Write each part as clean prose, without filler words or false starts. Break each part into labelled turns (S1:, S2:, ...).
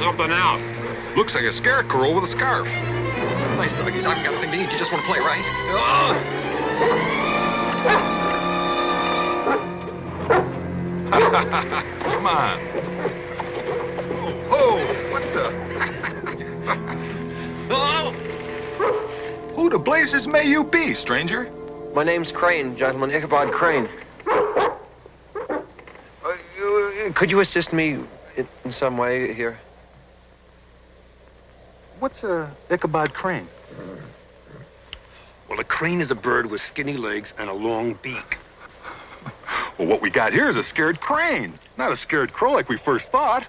S1: something out.
S2: Looks like a scarecrow with a scarf.
S3: Nice, the biggies. I haven't got a thing to eat. You just want to play, right?
S2: Come on. Oh, what the?
S3: Hello?
S2: Who the blazes may you be, stranger?
S3: My name's Crane, gentlemen. Ichabod Crane. Could you assist me in some way here?
S4: What's a Ichabod Crane?
S1: Well, a crane is a bird with skinny legs and a long beak.
S2: Well, what we got here is a scared crane, not a scared crow like we first thought.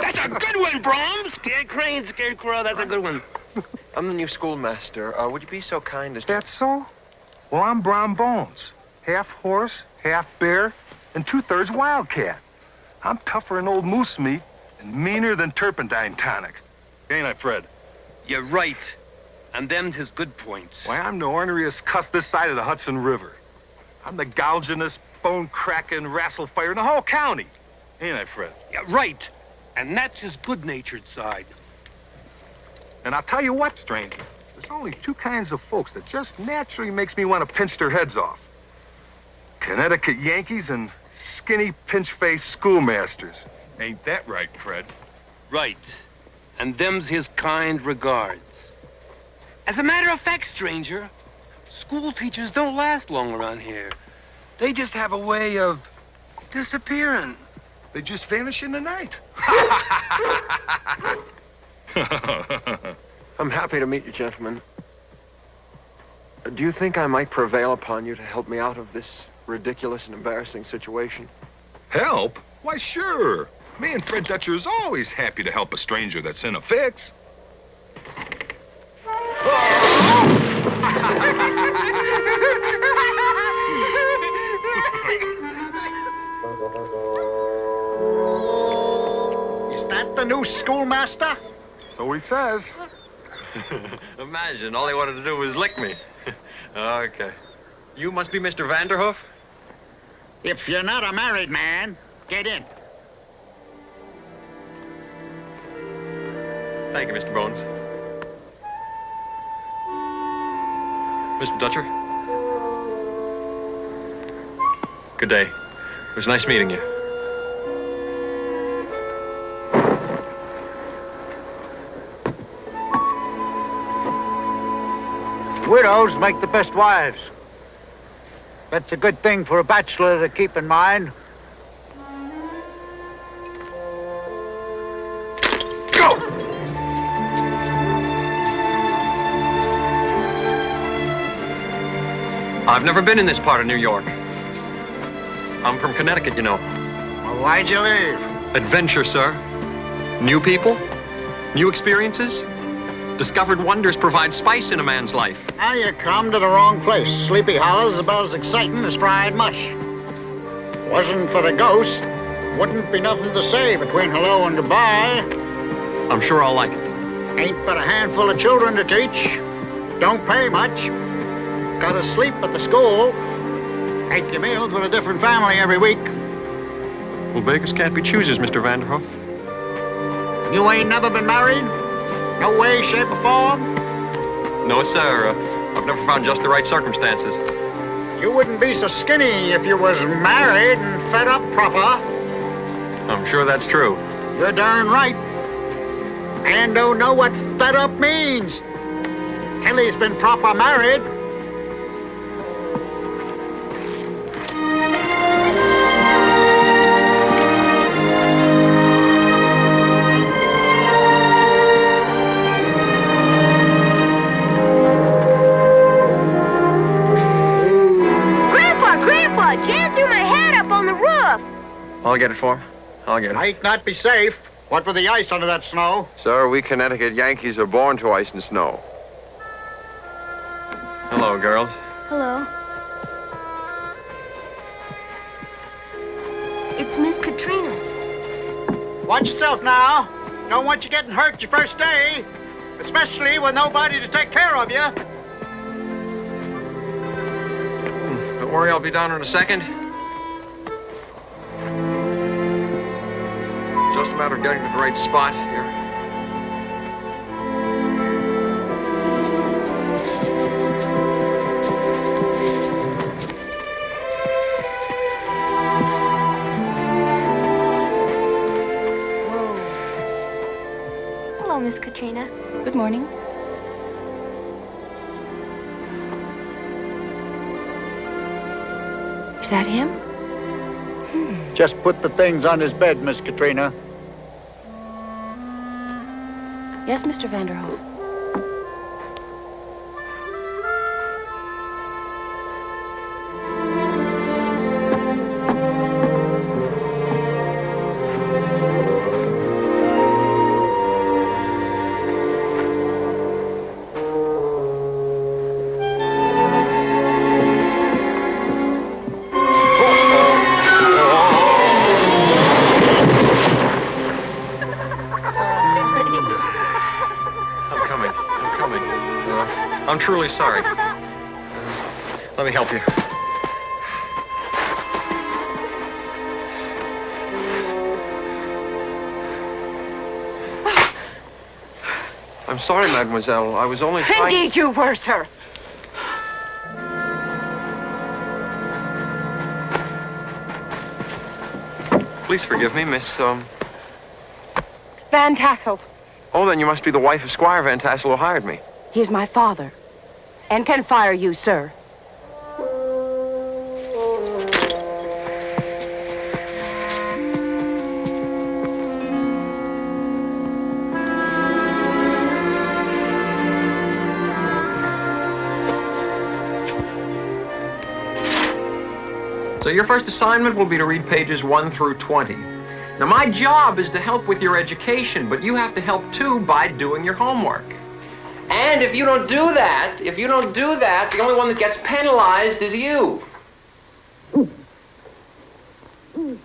S1: That's a good one, Brahms. Scared crane, scared crow. That's a good one.
S3: I'm the new schoolmaster. Would you be so kind as to...
S4: That's so? Well, I'm Brown Bones. Half horse, half bear, and 2/3 wildcat. I'm tougher than old moose meat and meaner than turpentine tonic. Ain't I, Fred?
S1: You're right. And them's his good points.
S4: Why, I'm the orneriest cuss this side of the Hudson River. I'm the gougingest, bone-cracking, wrestle-fire in the whole county. Ain't I, Fred?
S1: Yeah, right. And that's his good-natured side.
S4: And I'll tell you what, stranger. There's only two kinds of folks that just naturally makes me want to pinch their heads off. Connecticut Yankees and skinny, pinch-faced schoolmasters.
S2: Ain't that right, Fred?
S1: Right. And them's his kind regards. As a matter of fact, stranger, school teachers don't last long around here. They just have a way of disappearing.
S4: They just vanish in the night.
S3: I'm happy to meet you, gentlemen. Do you think I might prevail upon you to help me out of this ridiculous and embarrassing situation?
S2: Help? Why, sure. Me and Fred Dutcher is always happy to help a stranger that's in a fix.
S5: Is that the new schoolmaster?
S4: So he says.
S3: Imagine, all he wanted to do was lick me. Okay. You must be Mr. Vanderhoof?
S5: If you're not a married man, get in.
S3: Thank you, Mr. Bones. Mr. Dutcher? Good day. It was nice meeting you.
S5: Widows make the best wives. That's a good thing for a bachelor to keep in mind.
S2: Go!
S3: I've never been in this part of New York. I'm from Connecticut, you know.
S5: Well, why'd you leave?
S3: Adventure, sir. New people, new experiences. Discovered wonders provide spice in a man's life.
S5: Now you come to the wrong place. Sleepy Hollow's about as exciting as fried mush. Wasn't for the ghost, wouldn't be nothing to say between hello and goodbye.
S3: I'm sure I'll like it.
S5: Ain't but a handful of children to teach. Don't pay much. Gotta sleep at the school. Make your meals with a different family every week.
S3: Well, beggars can't be choosers, Mr. Vanderhoof.
S5: You ain't never been married? No way, shape, or form?
S3: No, sir. I've never found just the right circumstances.
S5: You wouldn't be so skinny if you was married and fed up proper.
S3: I'm sure that's true.
S5: You're darn right. And don't know what fed up means. Till he's been proper married.
S6: Jammed through my head up on the roof.
S3: I'll get it for him. I'll get it.
S5: Might not be safe. What with the ice under that snow?
S3: Sir, we Connecticut Yankees are born to ice and snow. Hello, girls.
S6: Hello. It's Miss Katrina.
S5: Watch yourself now. Don't want you getting hurt your first day. Especially with nobody to take care of you.
S3: Don't worry, I'll be down in a second. Just a matter of getting to the right spot here.
S7: morning. Is that him?
S5: Just put the things on his bed, Miss Katrina.
S7: Yes, Mr. Vanderhoof.
S3: I'm truly sorry. Let me help you. I'm sorry, mademoiselle. I was only trying...
S8: Indeed you were, sir.
S3: Please forgive me, Miss,
S8: Van Tassel.
S3: Oh, then you must be the wife of Squire Van Tassel who hired me.
S8: He is my father and can fire you, sir.
S3: So your first assignment will be to read pages 1 through 20. Now, my job is to help with your education, but you have to help, too, by doing your homework. And if you don't do that, the only one that gets penalized is you. Who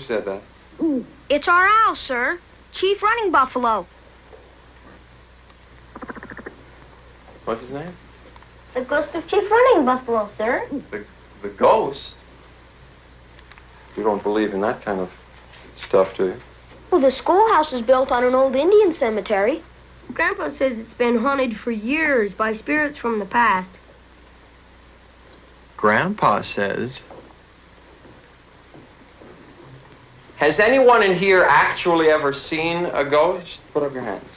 S3: said that?
S6: It's our owl, sir. Chief Running Buffalo.
S3: What's his name?
S6: The ghost of Chief Running Buffalo, sir.
S3: The ghost? You don't believe in that kind of stuff, do you?
S6: Well, the schoolhouse is built on an old Indian cemetery. Grandpa says it's been haunted for years by spirits from the past.
S3: Grandpa says. Has anyone in here actually ever seen a ghost? Put up your hands.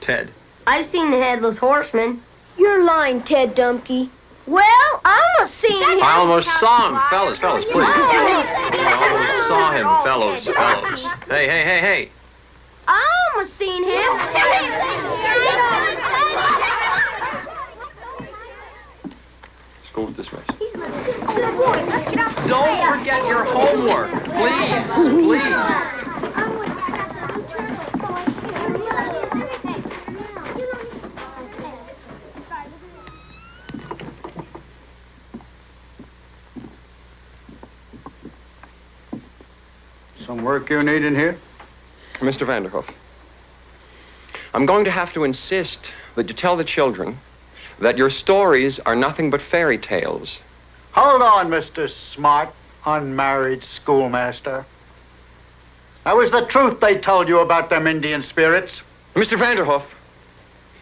S3: Ted.
S6: I've seen the Headless Horseman. You're lying, Ted Dumpke. Well, I almost seen him.
S3: I almost saw him. Fellas, please. I almost saw him, fellows. Hey.
S6: I almost seen him.
S3: School's dismissed.
S6: Good boy. Let's get off the
S3: Don't forget your homework, please.
S5: Some work you need in here?
S3: Mr. Vanderhoof, I'm going to have to insist that you tell the children that your stories are nothing but fairy tales.
S5: Hold on, Mr. Smart, unmarried schoolmaster. That was the truth they told you about them Indian spirits.
S3: Mr. Vanderhoof,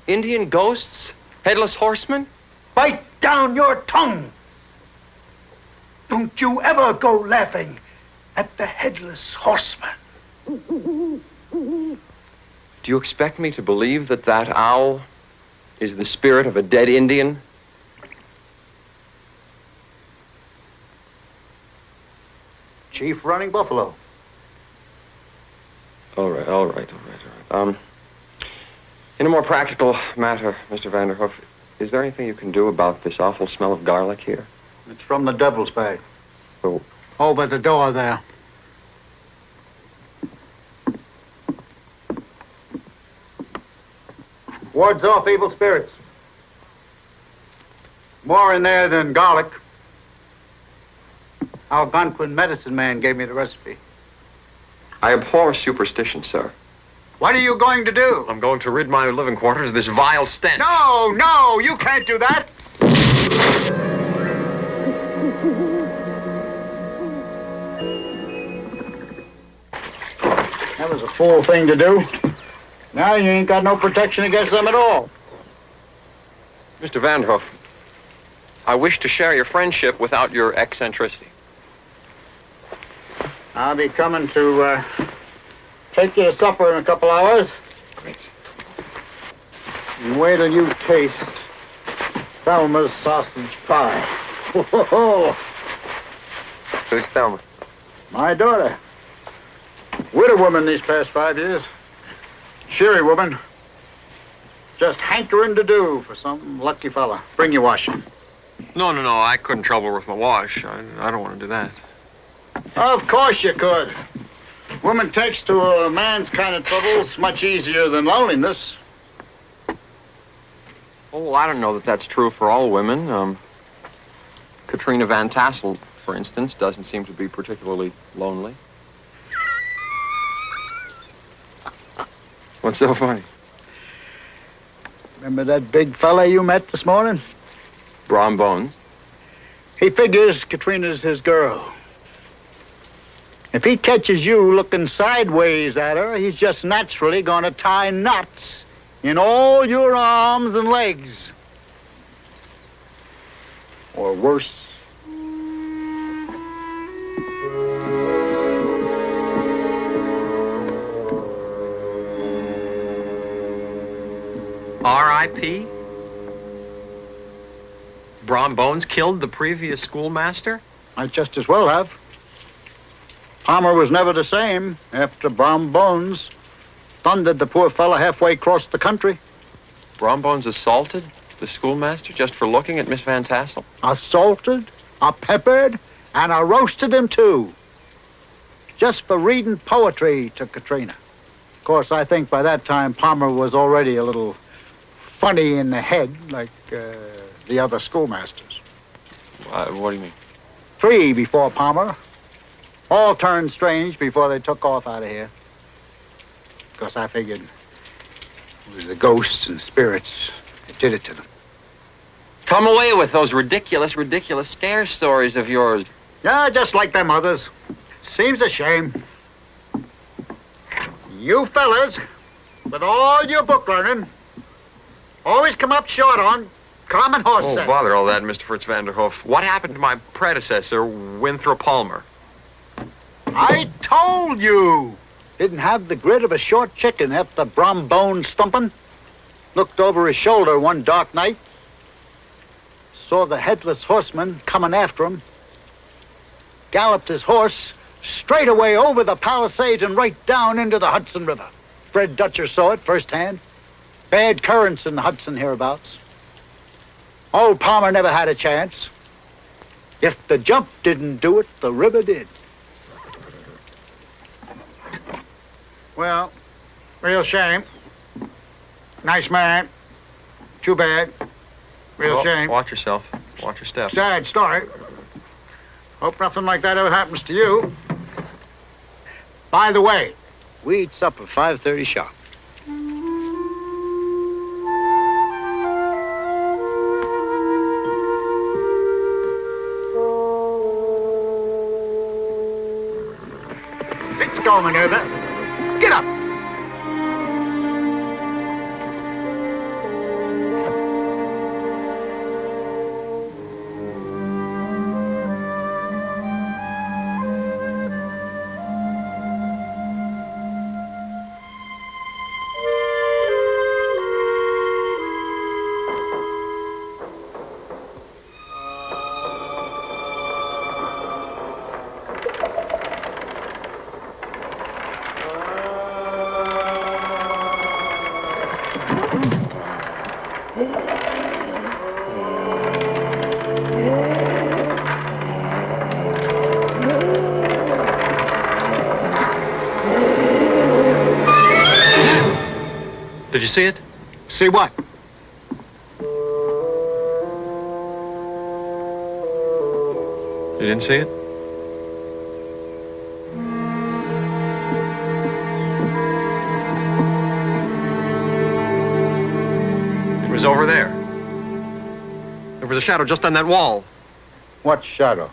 S3: Indian ghosts? Headless horsemen?
S5: Bite down your tongue. Don't you ever go laughing at the Headless Horseman.
S3: Do you expect me to believe that that owl is the spirit of a dead Indian?
S5: Chief Running Buffalo.
S3: All right. In a more practical matter, Mr. Vanderhoof, is there anything you can do about this awful smell of garlic here?
S5: It's from the devil's bag.
S3: Oh.
S5: Over the door there. Wards off evil spirits. More in there than garlic. Algonquin medicine man gave me the recipe.
S3: I abhor superstition, sir.
S5: What are you going to do?
S3: I'm going to rid my living quarters of this vile stench.
S5: No, you can't do that. That was a fool thing to do. Now you ain't got no protection against them at all.
S3: Mr. Vanderhoof, I wish to share your friendship without your eccentricity.
S5: I'll be coming to take you to supper in a couple hours.
S3: Great.
S5: And wait till you taste Thelma's sausage pie.
S3: Who's Thelma?
S5: My daughter. Widow woman these past 5 years. Cheery woman. Just hankering to do for some lucky fella. Bring your washing.
S3: No. I couldn't trouble her with my wash. I don't want to do that.
S5: Of course you could. Woman takes to a man's kind of troubles much easier than loneliness.
S3: Oh, well, I don't know that that's true for all women. Katrina Van Tassel, for instance, doesn't seem to be particularly lonely. What's so funny?
S5: Remember that big fella you met this morning?
S3: Brom Bones.
S5: He figures Katrina's his girl. If he catches you looking sideways at her, he's just naturally going to tie knots in all your arms and legs. Or worse.
S3: R.I.P.? Brom Bones killed the previous schoolmaster?
S5: Might just as well have. Palmer was never the same after Brom Bones thundered the poor fella halfway across the country.
S3: Brom Bones assaulted the schoolmaster just for looking at Miss Van Tassel?
S5: Assaulted, peppered, and roasted him too. Just for reading poetry to Katrina. Of course, I think by that time Palmer was already a little funny in the head, like the other schoolmasters.
S3: What do you mean?
S5: 3 before Palmer. All turned strange before they took off out of here. Because I figured it was the ghosts and spirits that did it to them.
S3: Come away with those ridiculous scare stories of yours.
S5: Yeah, just like them others. Seems a shame. You fellas, with all your book learning, always come up short on common horse sense.
S3: Oh, bother all that, Mr. Fritz Vanderhoof. What happened to my predecessor, Winthrop Palmer?
S5: I told you! Didn't have the grit of a short chicken after Brom Bones stumping. Looked over his shoulder one dark night. Saw the headless horseman coming after him. Galloped his horse straight away over the Palisades and right down into the Hudson River. Fred Dutcher saw it firsthand. Bad currents in the Hudson hereabouts. Old Palmer never had a chance. If the jump didn't do it, the river did. Well, real shame. Nice man. Too bad. Real shame.
S3: Watch yourself. Watch your step.
S5: Sad story. Hope nothing like that ever happens to you. By the way, we eat supper 5:30 sharp. Let's go, Minerva. Get up!
S3: Did you see it?
S5: See what?
S3: You didn't see it? It was over there. There was a shadow just on that wall.
S5: What shadow?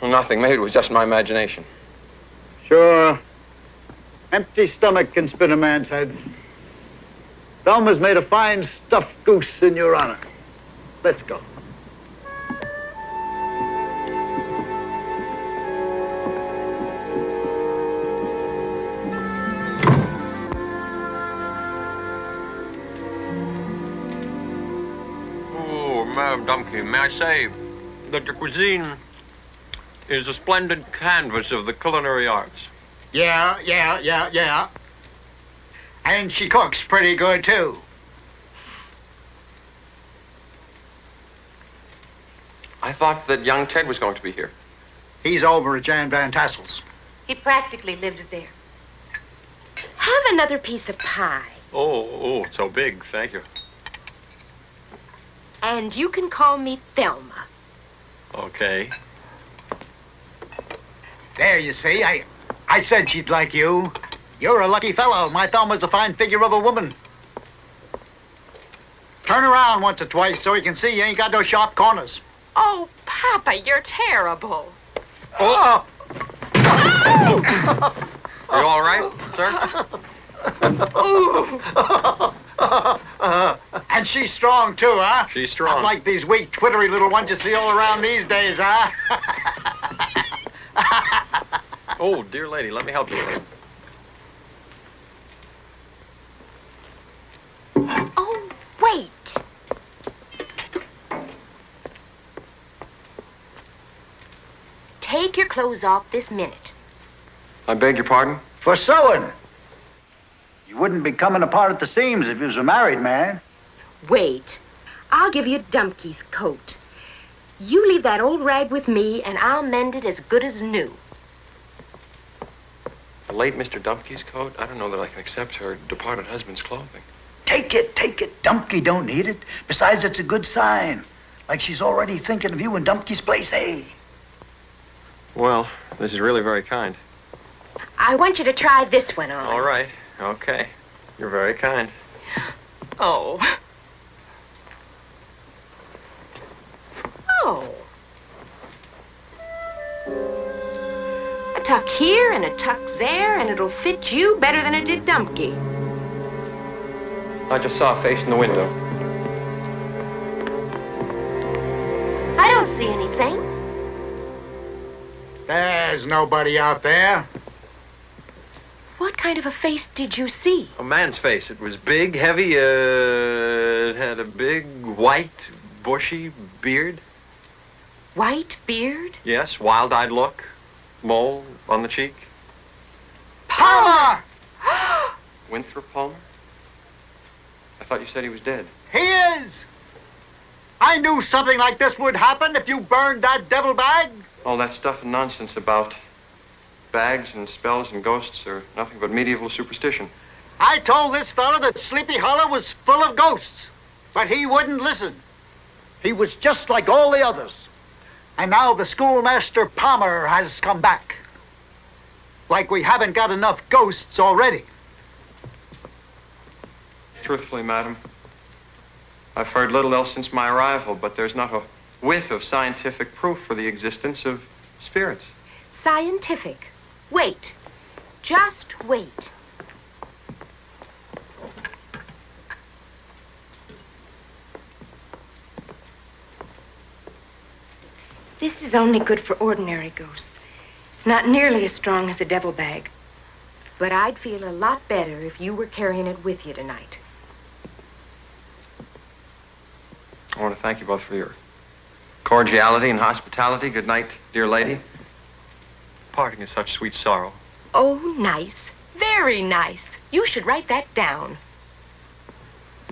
S3: Nothing. Maybe it was just my imagination.
S5: Sure. Empty stomach can spin a man's head. Thelma's made a fine stuffed goose in your honor. Let's go.
S3: Madame Dumpke, may I say that your cuisine is a splendid canvas of the culinary arts.
S5: Yeah. And she cooks pretty good, too.
S3: I thought that young Ted was going to be here.
S5: He's over at Jan Van Tassel's.
S8: He practically lives there. Have another piece of pie.
S3: Oh, it's so big. Thank you.
S8: And you can call me Thelma.
S3: Okay.
S5: There, you see, I said she'd like you. You're a lucky fellow. My Thelma's a fine figure of a woman. Turn around once or twice so he can see you ain't got no sharp corners.
S8: Oh, Papa, you're terrible.
S5: Oh!
S3: Are you all right, sir?
S5: And she's strong, too, huh?
S3: She's strong.
S5: Not like these weak, twittery little ones you see all around these days, huh?
S3: Oh, dear lady, let me help you.
S8: Oh, wait. Take your clothes off this minute.
S3: I beg your pardon?
S5: For sewing. You wouldn't be coming apart at the seams if you was a married man.
S8: Wait. I'll give you Dumpke's coat. You leave that old rag with me, and I'll mend it as good as new.
S3: The late Mr. Dumpke's coat? I don't know that I can accept her departed husband's clothing.
S5: Take it. Dumpke don't need it. Besides, it's a good sign. Like she's already thinking of you in Dumpke's place, eh?
S3: Well, this is really very kind.
S8: I want you to try this one on.
S3: All right. Okay. You're very kind.
S8: Oh. Oh. A tuck here and a tuck there, and it'll fit you better than it did Dumpke.
S3: I just saw a face in the window.
S8: I don't see anything.
S5: There's nobody out there.
S8: What kind of a face did you see?
S3: A man's face. It was big, heavy, it had a big, white, bushy beard.
S8: White beard?
S3: Yes, wild-eyed look. Mole on the cheek.
S5: Palmer!
S3: Winthrop Palmer? I thought you said he was dead.
S5: He is! I knew something like this would happen if you burned that devil bag.
S3: All that stuff and nonsense about bags and spells and ghosts are nothing but medieval superstition.
S5: I told this fella that Sleepy Hollow was full of ghosts, but he wouldn't listen. He was just like all the others. And now the schoolmaster Palmer has come back. Like we haven't got enough ghosts already.
S3: Truthfully, madam, I've heard little else since my arrival, but there's not a whiff of scientific proof for the existence of spirits.
S8: Scientific. Wait. Just wait. This is only good for ordinary ghosts. It's not nearly as strong as a devil bag. But I'd feel a lot better if you were carrying it with you tonight.
S3: I want to thank you both for your cordiality and hospitality. Good night, dear lady. Parting is such sweet sorrow.
S8: Oh, nice. Very nice. You should write that down.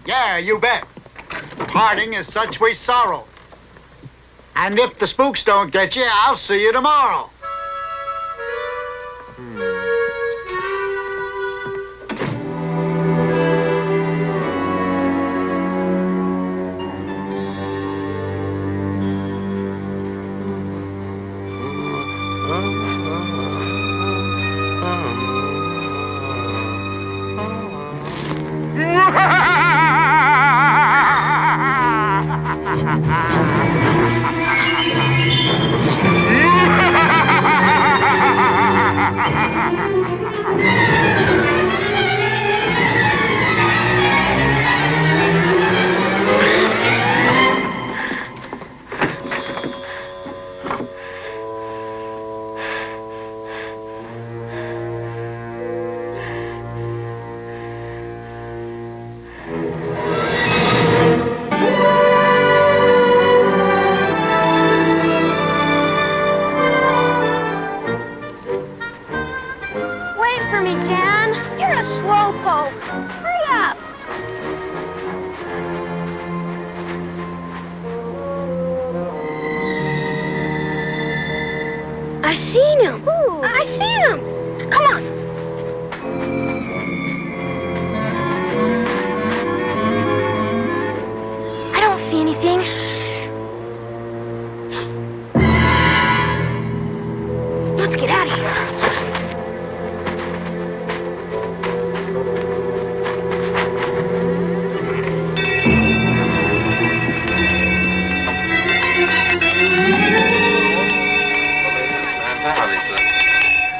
S5: Yeah, you bet. Parting is such sweet sorrow. And if the spooks don't get you, I'll see you tomorrow.
S6: I see him. Come on. I don't see anything. Let's get out of here.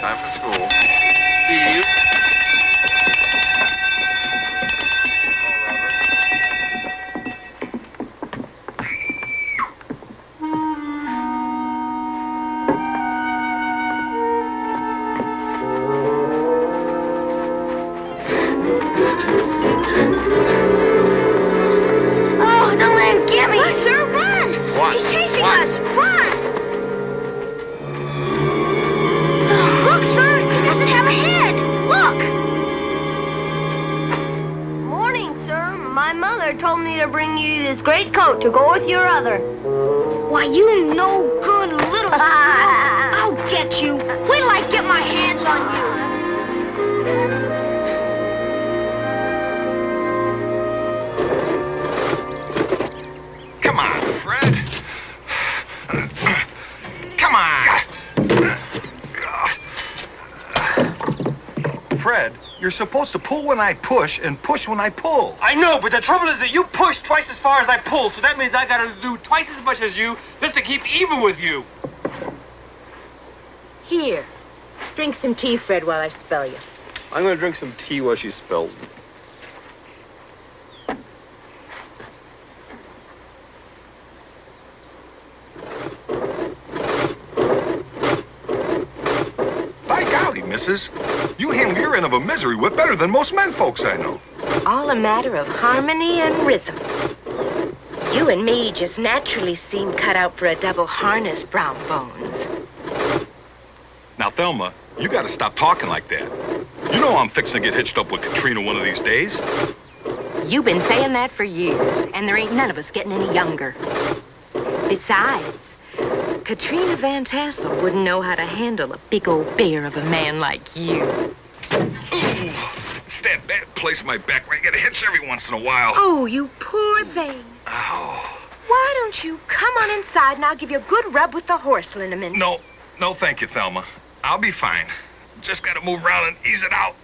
S3: Time for school.
S1: See you.
S6: Oh, don't let him get me. Run, sir, run.
S3: What?
S6: He's chasing
S3: What?
S6: us. Run. Look, sir, he doesn't have a head. Look. Morning, sir. My mother told me to bring you this great coat to go with your other. Why, you no good little... I'll get you. Wait till I get my hands on you.
S2: Come on, Fred. Come on.
S4: Fred, you're supposed to pull when I push and push when I pull.
S1: I know, but the trouble is that you push twice as far as I pull, so that means I gotta do twice as much as you just to keep even with you.
S8: Here. Drink some tea, Fred, while I spell you.
S1: I'm gonna drink some tea while she spells me.
S2: By golly, missus, you handle your end of a misery whip better than most men folks I know.
S8: All a matter of harmony and rhythm. You and me just naturally seem cut out for a double harness, Brown Bones.
S2: Now, Thelma, you gotta stop talking like that. You know I'm fixing to get hitched up with Katrina one of these days.
S8: You've been saying that for years, and there ain't none of us getting any younger. Besides, Katrina Van Tassel wouldn't know how to handle a big old bear of a man like you.
S2: Ooh, it's that bad place in my back where I get a hitch every once in a while.
S8: Oh, you poor thing.
S2: Ow.
S8: Why don't you come on inside and I'll give you a good rub with the horse liniment?
S2: No, thank you, Thelma. I'll be fine. Just gotta move around and ease it out.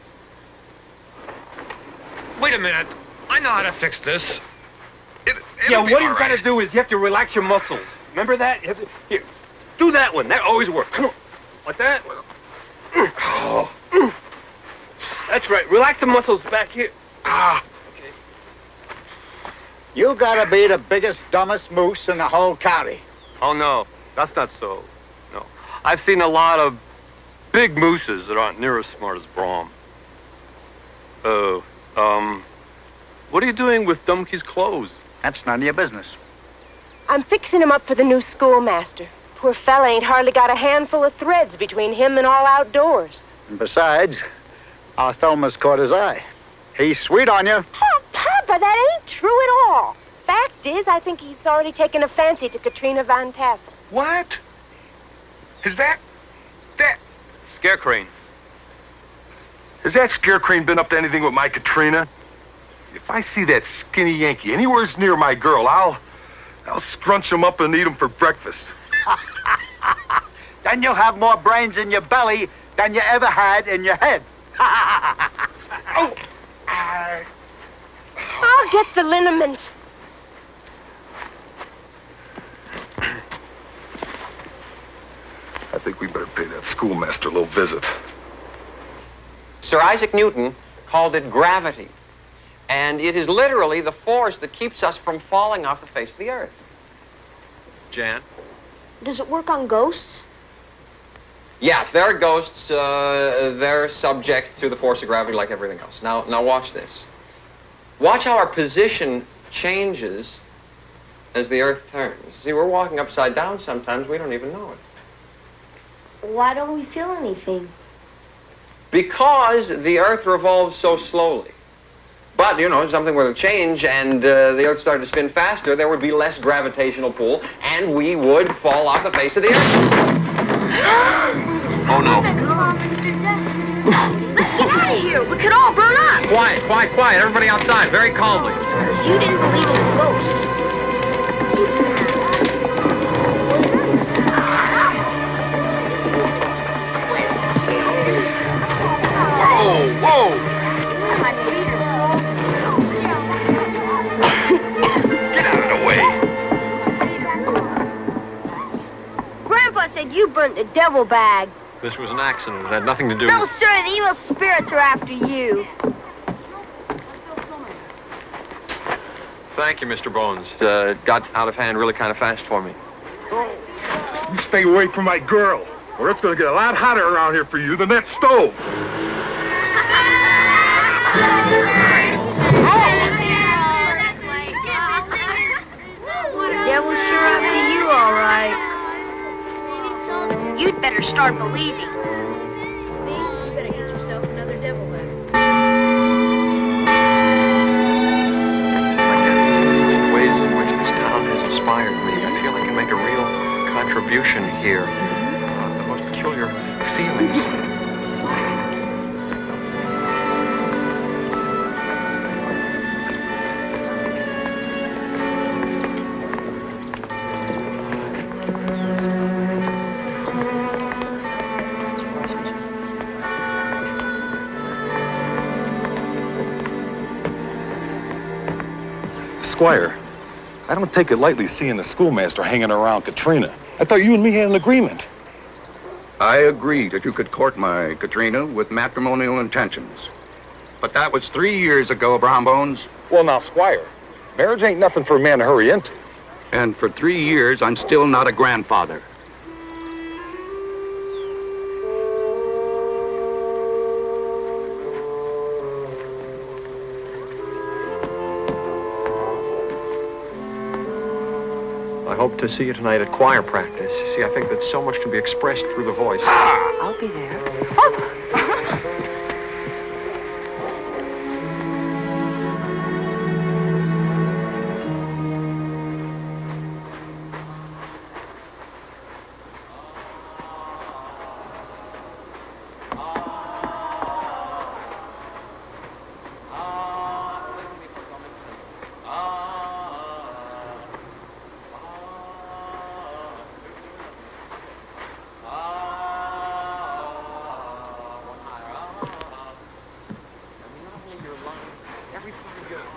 S1: Wait a minute. I know how to fix this.
S2: It'll
S1: Yeah,
S2: be
S1: what
S2: all
S1: you've got to
S2: right.
S1: do is you have to relax your muscles. Remember that? You have to, here, do that one. That always works. Come on. Like that.
S2: Oh.
S1: That's right. Relax the muscles back here.
S2: Ah.
S5: You gotta be the biggest, dumbest moose in the whole county.
S1: Oh, no. That's not so. No. I've seen a lot of big mooses that aren't near as smart as Brom. Oh, what are you doing with Dummkey's clothes?
S5: That's none of your business.
S8: I'm fixing him up for the new schoolmaster. Poor fella ain't hardly got a handful of threads between him and all outdoors.
S5: And besides, our Thelma's caught his eye. He's sweet on you.
S8: Oh, Papa, that ain't true at all. Fact is, I think he's already taken a fancy to Katrina Van Tassel.
S2: What? Is that...
S1: Scarecrane.
S4: Has that scarecrane been up to anything with my Katrina? If I see that skinny Yankee anywhere near my girl, I'll scrunch him up and eat him for breakfast.
S5: Then you'll have more brains in your belly than you ever had in your head.
S2: Oh!
S8: I'll get the liniment.
S4: I think we better pay that schoolmaster a little visit.
S3: Sir Isaac Newton called it gravity. And it is literally the force that keeps us from falling off the face of the earth. Jan?
S6: Does it work on ghosts?
S3: Yeah, if they're ghosts, they're subject to the force of gravity like everything else. Now watch this. Watch how our position changes as the earth turns. See, we're walking upside down sometimes. We don't even know it.
S6: Why don't we feel anything?
S3: Because the earth revolves so slowly. But, you know, something were to change and the earth started to spin faster, there would be less gravitational pull, and we would fall off the face of the earth.
S2: Oh, no.
S6: Let's get out of here. We could all burn up.
S3: Quiet, quiet, quiet. Everybody outside, very calmly.
S6: Because you didn't believe in ghosts.
S2: Whoa, whoa!
S6: My feet are
S2: Get out of the way!
S6: Grandpa said you burnt the devil bag.
S3: This was an accident. It had nothing to do
S6: No,
S3: with...
S6: sir, the evil spirits are after you.
S3: Thank you, Mr. Bones. It got out of hand really kind of fast for me.
S4: You stay away from my girl, or it's going to get a lot hotter around here for you than that stove.
S6: The devil's sure after you, all right. You'd better start believing. See, you better get yourself another devil bag.
S3: The ways in which this town has inspired me. I feel I can make a real contribution here. The most peculiar feelings.
S4: Squire, I don't take it lightly seeing the schoolmaster hanging around Katrina. I thought you and me had an agreement.
S9: I agreed that you could court my Katrina with matrimonial intentions. But that was 3 years ago, Brown Bones.
S4: Well, now, Squire, marriage ain't nothing for a man to hurry into.
S9: And for 3 years, I'm still not a grandfather.
S3: I hope to see you tonight at choir practice. See, I think that so much can be expressed through the voice.
S8: I'll be there.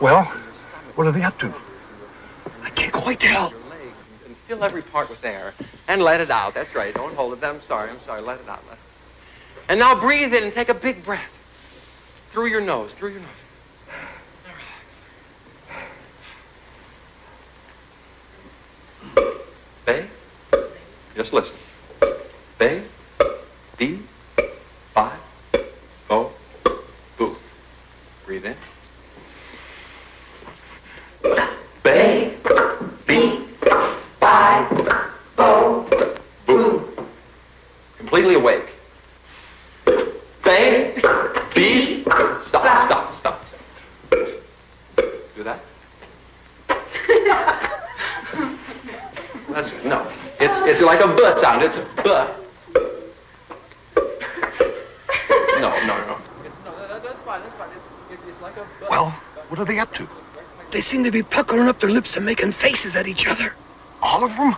S4: Well, what are they up to?
S1: I can't quite tell.
S3: And fill every part with air. And let it out. That's right. Don't hold it. I'm sorry. Let it out. And now breathe in and take a big breath. Through your nose. Through your nose. Bay. Just listen. Bay. D. Fi. Bo. Boo. Breathe in. Bay. B. Fi. Bo. Boo. Completely awake. Bay. B. Stop. Do that? No. It's like a B sound. It's a B. No. That's fine. It's like a B.
S4: Well, what are they up to?
S1: They seem to be puckering up their lips and making faces at each other.
S4: All of them?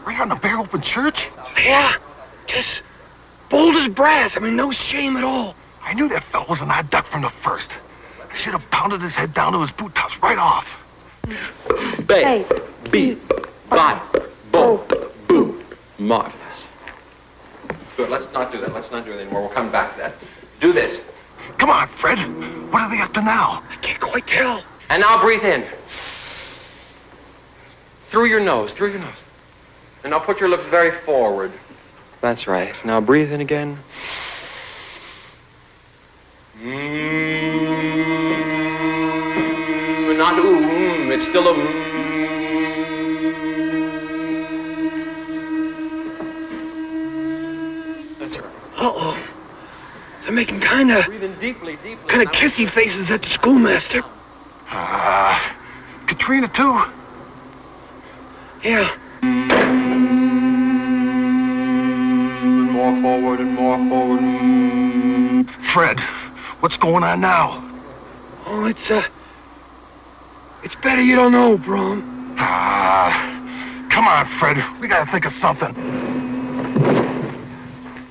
S4: Right out in a bare open church?
S1: Yeah, just bold as brass. I mean, no shame at all.
S4: I knew that fellow was an odd duck from the first. I should have pounded his head down to his boot tops right off.
S3: Bay. B. Fi. Bo. Boo. Marvelous. Good. Let's not do that. Let's not do it anymore. We'll come back to that. Do this.
S4: Come on, Fred. What are they up to now?
S1: I can't quite tell.
S3: And now breathe in. Through your nose. And now put your lips very forward. That's right. Now breathe in again. Not it's still a That's right.
S1: Uh-oh. They're making kind of
S3: Breathe in deeply.
S1: kissy faces at the schoolmaster.
S4: Katrina, too?
S1: Yeah.
S3: More forward and more forward.
S4: Fred, what's going on now?
S1: Oh, it's better you don't know, Brom.
S4: Come on, Fred. We gotta think of something.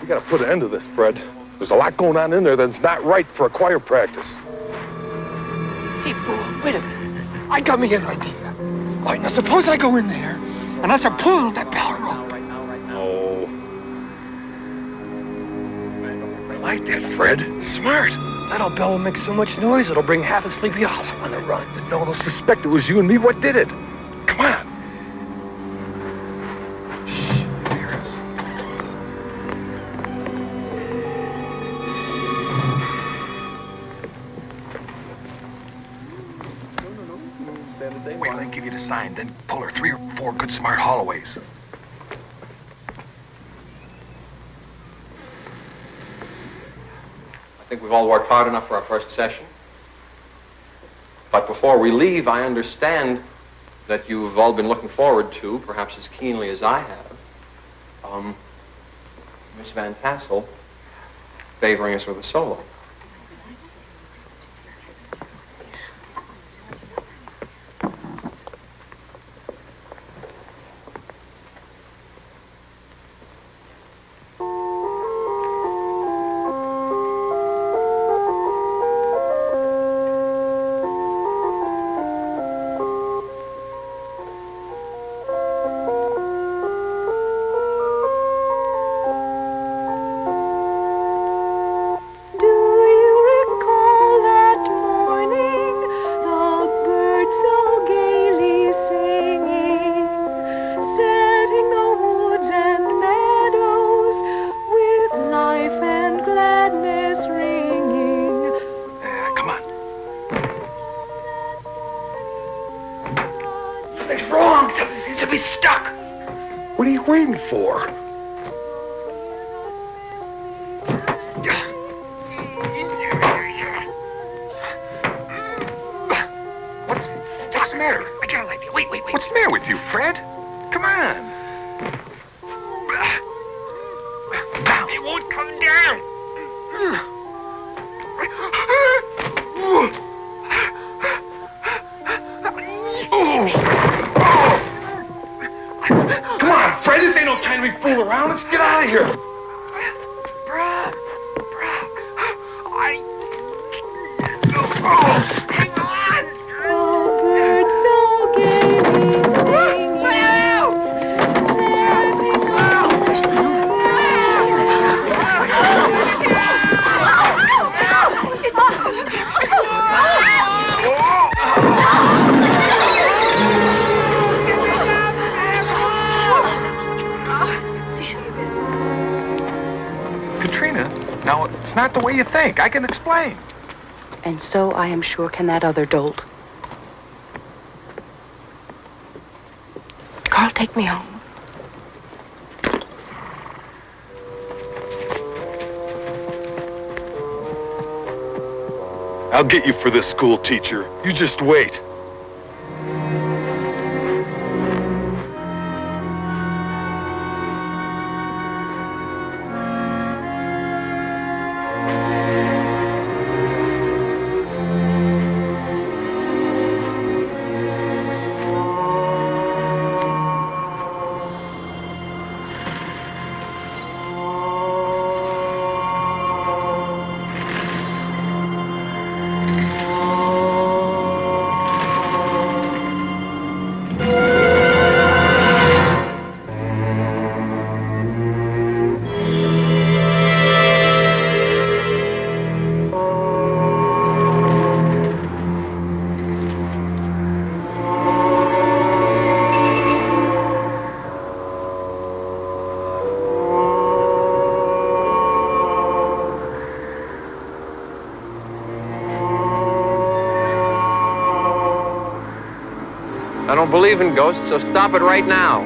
S4: We gotta put an end to this, Fred. There's a lot going on in there that's not right for a choir practice.
S1: Hey, Brom, wait a minute. I got me an idea. All right, now suppose I go in there and I start pulling that bell rope.
S4: Oh. I like that, Fred. Smart.
S1: That old bell will make so much noise it'll bring half a Sleepy Hollow on the run.
S4: No one will suspect it was you and me. What did it? Come on. Shh. Hear us. Wait till I give you the sign, then pull her 3 or 4 good smart holloways.
S3: I think we've all worked hard enough for our first session. But before we leave, I understand that you've all been looking forward to, perhaps as keenly as I have, Miss Van Tassel favoring us with a solo.
S4: What are you waiting for? What's the matter? I got an idea. Wait. What's the matter with you, Fred? Come on. It won't come down. Come on, Fred, this ain't no time to be fooling around. Let's get out of here.
S1: Brom.
S4: Hang on.
S10: Oh, birds so gaily singing,
S4: Katrina, now, it's not the way you think. I can explain.
S7: And so I am sure can that other dolt. Carl, take me home.
S4: I'll get you for this school teacher. You just wait.
S3: I don't believe in ghosts, so stop it right now.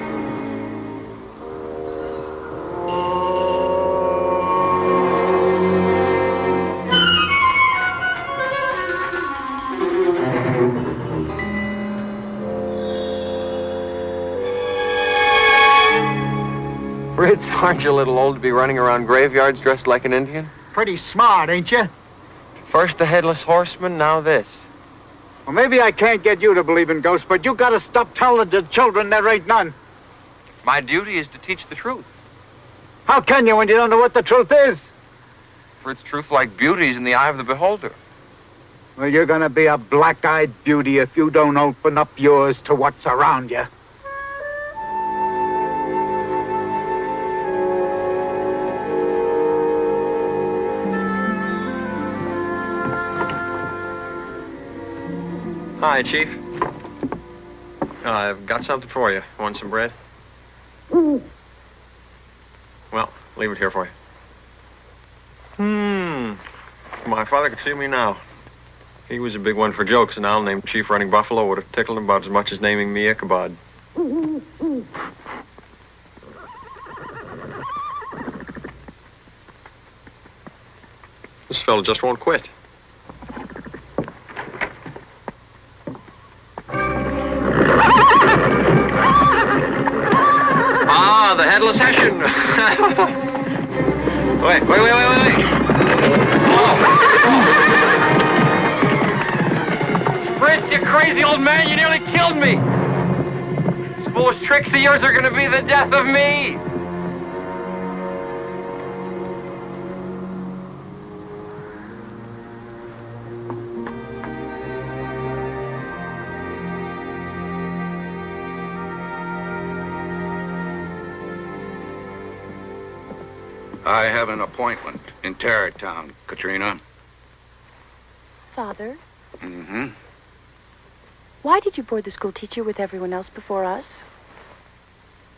S3: Fritz, aren't you a little old to be running around graveyards dressed like an Indian?
S5: Pretty smart, ain't you?
S3: First the Headless Horseman, now this.
S5: Well, maybe I can't get you to believe in ghosts, but you gotta stop telling the children there ain't none.
S3: My duty is to teach the truth.
S5: How can you when you don't know what the truth is?
S3: For its truth like beauty is in the eye of the beholder.
S5: Well, you're gonna be a black-eyed beauty if you don't open up yours to what's around you.
S3: Hi, Chief. I've got something for you. Want some bread? Well, leave it here for you. My father could see me now. He was a big one for jokes, and I'll name Chief running Buffalo would have tickled him about as much as naming me Ichabod. This fellow just won't quit. Ah, the Headless Hessian. Wait. Oh. Fritz, you crazy old man, you nearly killed me. These foolish tricks of yours are going to be the death of me.
S9: I have an appointment in Tarrytown, Katrina.
S7: Father,
S9: Mm-hmm.
S7: why did you board the school teacher with everyone else before us?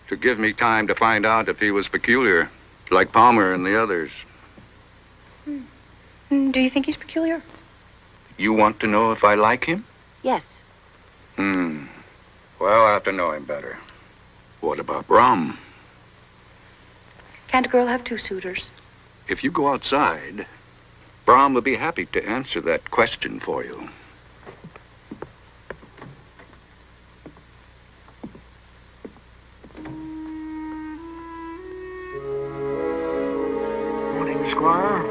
S9: To give me time to find out if he was peculiar, like Palmer and the others.
S7: Do you think he's peculiar?
S9: You want to know if I like him?
S7: Yes.
S9: Well, I have to know him better. What about Brom?
S7: Can't a girl have two suitors?
S9: If you go outside, Brom will be happy to answer that question for you.
S5: Morning, Squire.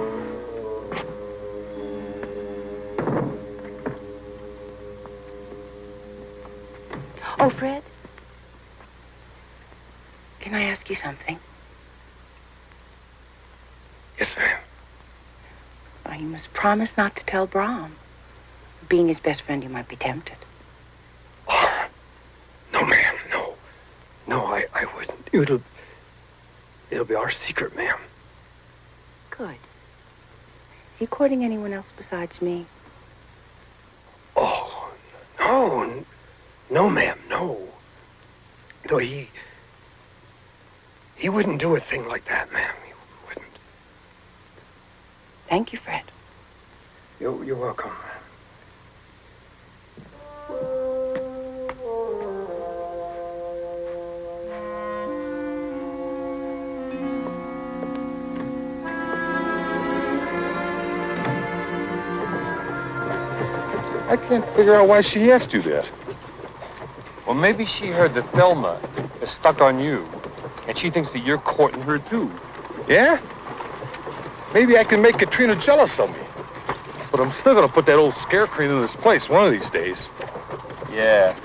S7: Oh, Fred. Can I ask you something?
S1: Yes, ma'am.
S7: Well, you must promise not to tell Brom. Being his best friend, you might be tempted.
S1: Oh, no, ma'am, no. No, I wouldn't. It'll be our secret, ma'am.
S7: Good. Is he courting anyone else besides me?
S1: Oh, no. No, ma'am, no. No, he wouldn't do a thing like that, ma'am. He wouldn't.
S7: Thank you, Fred.
S1: You're welcome.
S4: I can't figure out why she asked you that.
S11: Well, maybe she heard that Thelma is stuck on you, and she thinks that you're courting her, too.
S4: Yeah? Maybe I can make Katrina jealous of me. But I'm still gonna put that old scarecrow in this place one of these days.
S11: Yeah,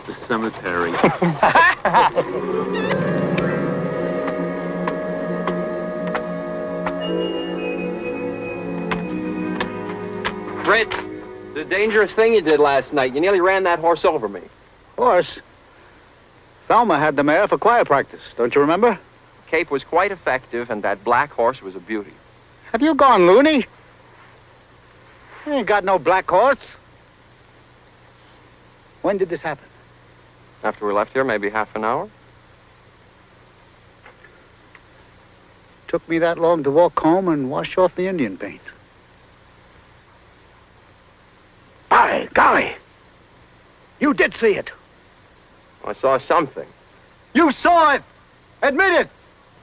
S11: the cemetery.
S3: Fritz, the dangerous thing you did last night. You nearly ran that horse over me.
S5: Horse? Thelma had the mare for choir practice, don't you remember?
S3: Cape was quite effective, and that black horse was a beauty.
S5: Have you gone loony? I ain't got no black horse. When did this happen?
S3: After we left here, maybe half an hour.
S5: Took me that long to walk home and wash off the Indian paint. By golly! You did see it.
S3: I saw something.
S5: You saw it! Admit it!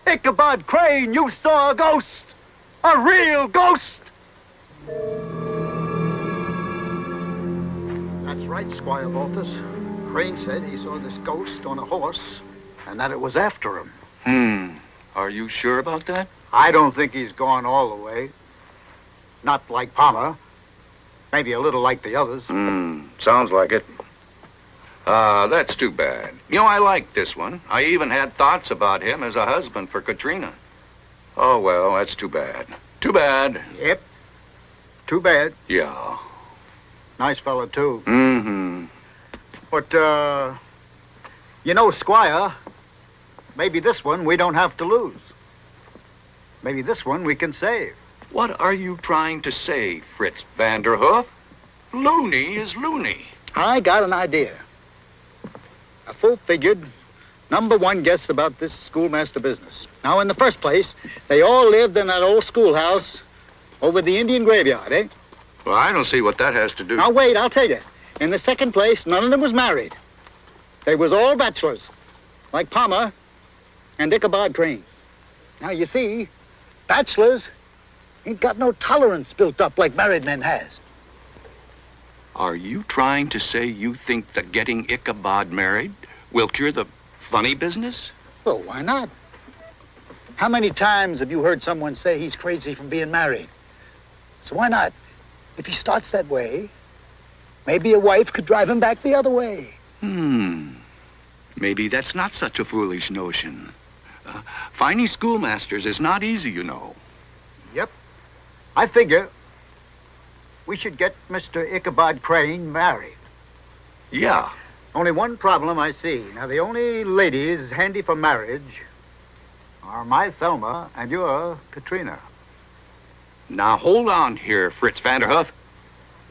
S5: Ichabod Crane, you saw a ghost! A real ghost! That's right, Squire Baltus. Crane said he saw this ghost on a horse and that it was after him.
S9: Are you sure about that?
S5: I don't think he's gone all the way. Not like Palmer. Maybe a little like the others.
S9: Sounds like it. That's too bad. You know, I like this one. I even had thoughts about him as a husband for Katrina. Oh, well, that's too bad. Too bad.
S5: Yep. Too bad.
S9: Yeah.
S5: Nice fella, too.
S9: Mm-hmm.
S5: But, you know, Squire, maybe this one we don't have to lose. Maybe this one we can save.
S9: What are you trying to say, Fritz Vanderhoof? Looney is loony.
S5: I got an idea. A full-figured, #1 guess about this schoolmaster business. Now, in the first place, they all lived in that old schoolhouse over the Indian graveyard, eh?
S9: Well, I don't see what that has to do.
S5: Now, wait, I'll tell you. In the second place, none of them was married. They was all bachelors, like Palmer and Ichabod Crane. Now, you see, bachelors ain't got no tolerance built up like married men has.
S9: Are you trying to say you think that getting Ichabod married will cure the funny business?
S5: Well, why not? How many times have you heard someone say he's crazy from being married? So why not? If he starts that way, maybe a wife could drive him back the other way.
S9: Maybe that's not such a foolish notion. Finding schoolmasters is not easy, you know.
S5: Yep. I figure we should get Mr. Ichabod Crane married.
S9: Yeah.
S5: Only one problem I see. Now, the only ladies handy for marriage are my Thelma and your Katrina.
S9: Now, hold on here, Fritz Vanderhoof.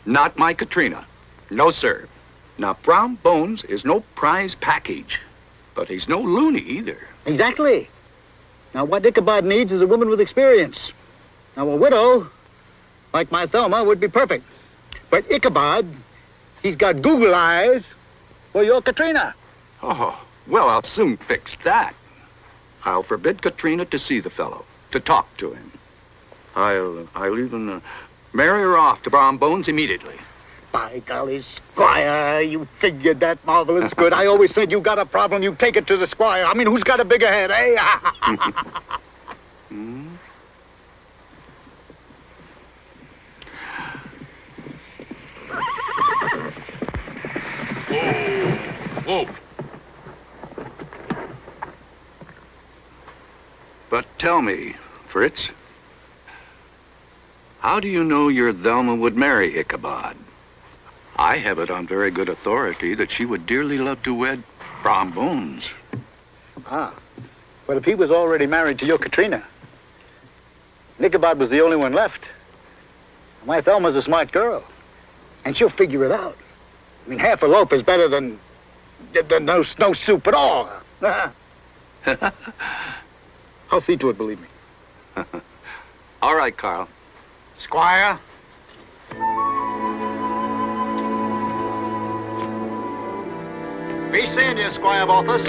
S9: Not my Katrina. No, sir. Now, Brown Bones is no prize package, but he's no loony either.
S5: Exactly. Now, what Ichabod needs is a woman with experience. Now, a widow, like my Thelma, would be perfect. But Ichabod, he's got Google eyes for your Katrina.
S9: Oh, well, I'll soon fix that. I'll forbid Katrina to see the fellow, to talk to him. I'll even marry her off to Brown Bones immediately.
S5: By golly, Squire, you figured that marvelous good. I always said you got a problem, you take it to the Squire. I mean, who's got a bigger head, eh?
S2: Whoa.
S9: But tell me, Fritz, how do you know your Thelma would marry Ichabod? I have it on very good authority that she would dearly love to wed Brown Bones.
S5: But if he was already married to your Katrina, Ichabod was the only one left. My Thelma's a smart girl, and she'll figure it out. I mean, half a loaf is better than no soup at all. I'll see to it, believe me.
S9: All right, Carl.
S5: Squire? Be seeing you, Squire Balthus.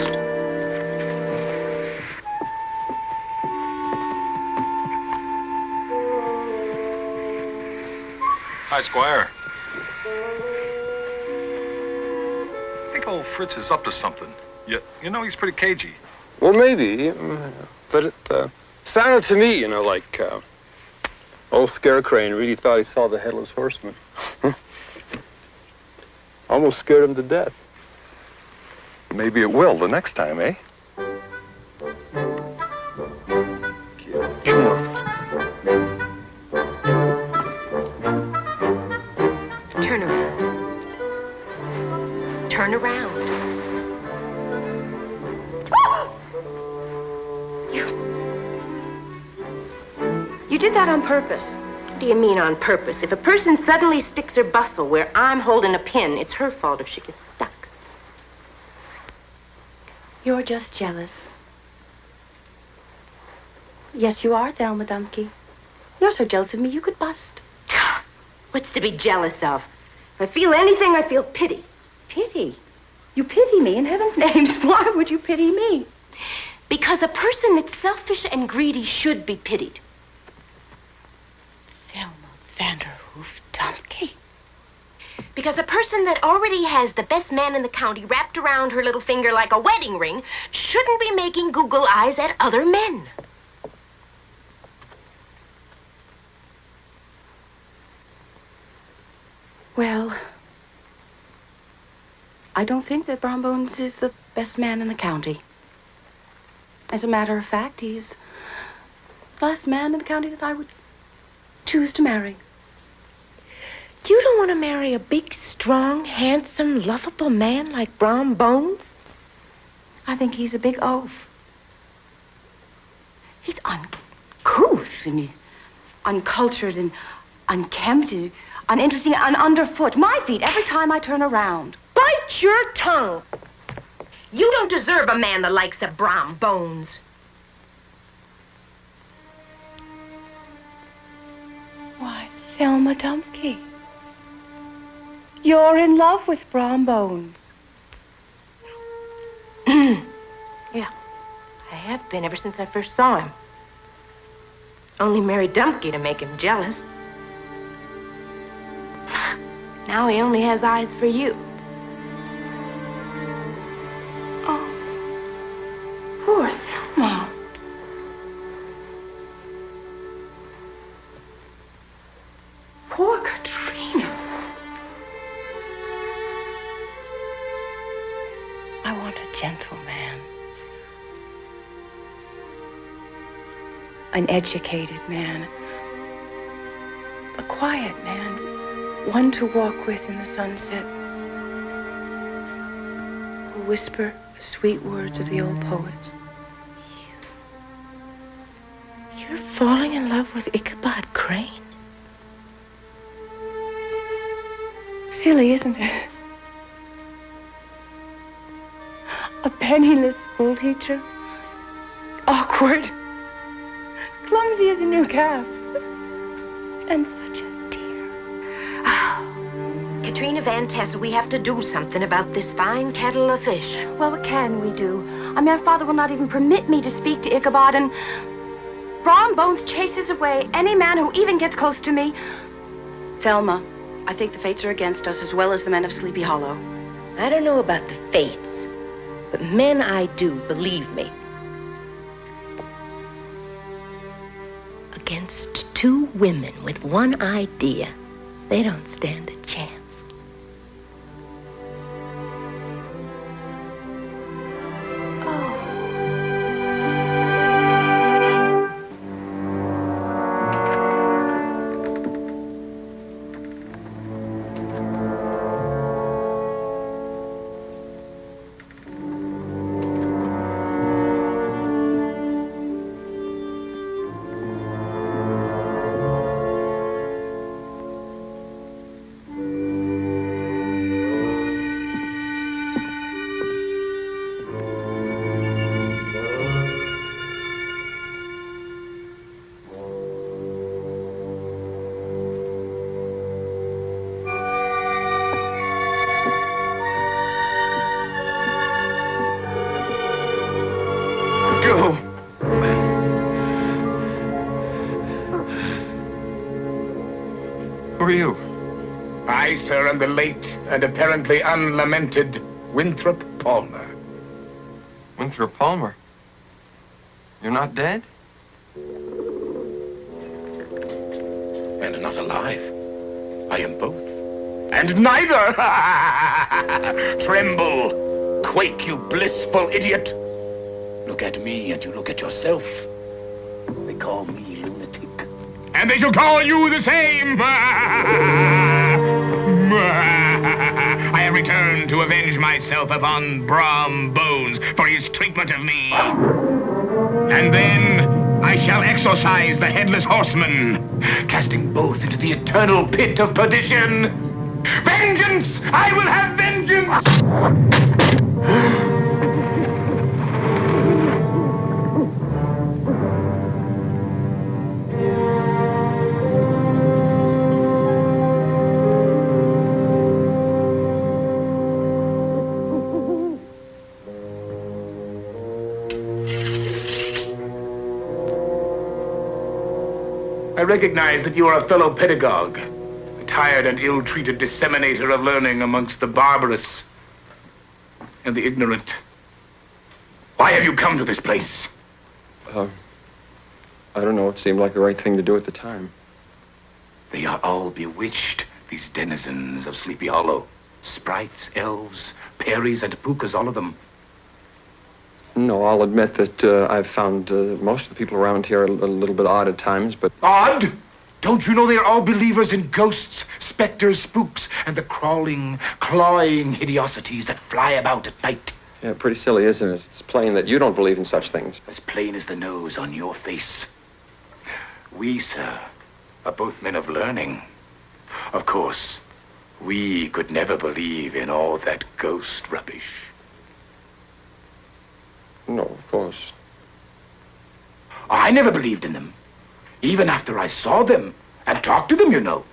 S2: Hi, Squire. I think old Fritz is up to something. You know, he's pretty cagey.
S11: Well, maybe, but it sounded to me, like old Scarecrane really thought he saw the Headless Horseman. Almost scared him to death.
S2: Maybe it will the next time, eh?
S11: Come on.
S8: Turn around. Turn around. You did that on purpose. What do you mean on purpose? If a person suddenly sticks her bustle where I'm holding a pin, it's her fault if she gets stuck.
S7: You're just jealous. Yes, you are, Thelma Dumpke. You're so jealous of me, you could bust.
S8: What's to be jealous of? If I feel anything, I feel pity.
S7: Pity? You pity me, in heaven's names. Why would you pity me?
S8: Because a person that's selfish and greedy should be pitied.
S7: Thelma Vanderhoof Dumpke.
S8: Because a person that already has the best man in the county wrapped around her little finger like a wedding ring shouldn't be making Google eyes at other men.
S7: Well, I don't think that Brom Bones is the best man in the county. As a matter of fact, he's the last man in the county that I would choose to marry.
S8: You don't want to marry a big, strong, handsome, lovable man like Brom Bones?
S7: I think he's a big oaf. He's uncouth, and he's uncultured and unkempt, and uninteresting, and underfoot. My feet every time I turn around.
S8: Bite your tongue. You don't deserve a man the likes of Brom Bones.
S7: Why, Thelma Dumpke, you're in love with Brom Bones.
S8: Yeah, I have been ever since I first saw him. Only married Dumpke to make him jealous. Now he only has eyes for you.
S7: Oh, poor Thelma. Poor Katrina. I want a gentle man. An educated man. A quiet man. One to walk with in the sunset. Who'll whisper the sweet words of the old poets.
S8: You're falling in love with Ichabod Crane?
S7: Silly, isn't it? A penniless schoolteacher. Awkward. Clumsy as a new calf. And such a dear.
S8: Oh, Katrina Van Tassel, we have to do something about this fine kettle of fish.
S7: Well, what can we do? I mean, our father will not even permit me to speak to Ichabod, and Brom Bones chases away any man who even gets close to me. Thelma, I think the fates are against us as well as the men of Sleepy Hollow.
S8: I don't know about the fates, but men I do, believe me. Against two women with one idea, they don't stand a chance.
S2: Who are you?
S12: I, sir, am the late and apparently unlamented Winthrop Palmer.
S11: Winthrop Palmer? You're not dead?
S12: And not alive. I am both. And neither! Tremble! Quake, you blissful idiot! Look at me and you look at yourself. They call me lunatic. And they shall call you the same! I have returned to avenge myself upon Brom Bones for his treatment of me. And then I shall exorcise the Headless Horseman, casting both into the eternal pit of perdition. Vengeance! I will have vengeance! I recognize that you are a fellow pedagogue, a tired and ill-treated disseminator of learning amongst the barbarous and the ignorant. Why have you come to this place?
S11: I don't know. It seemed like the right thing to do at the time.
S12: They are all bewitched These denizens of Sleepy Hollow. Sprites, elves, fairies, and pookas, all of them.
S3: No, I'll admit that I've found most of the people around here a little bit odd at times, but...
S12: Odd? Don't you know they're all believers in ghosts, specters, spooks, and the crawling, clawing hideosities that fly about at night?
S3: Yeah, pretty silly, isn't it? It's plain that you don't believe in such things.
S12: As plain as the nose on your face. We, sir, are both men of learning. Of course, we could never believe in all that ghost rubbish.
S3: No, of course.
S12: I never believed in them. Even after I saw them and talked to them, you know.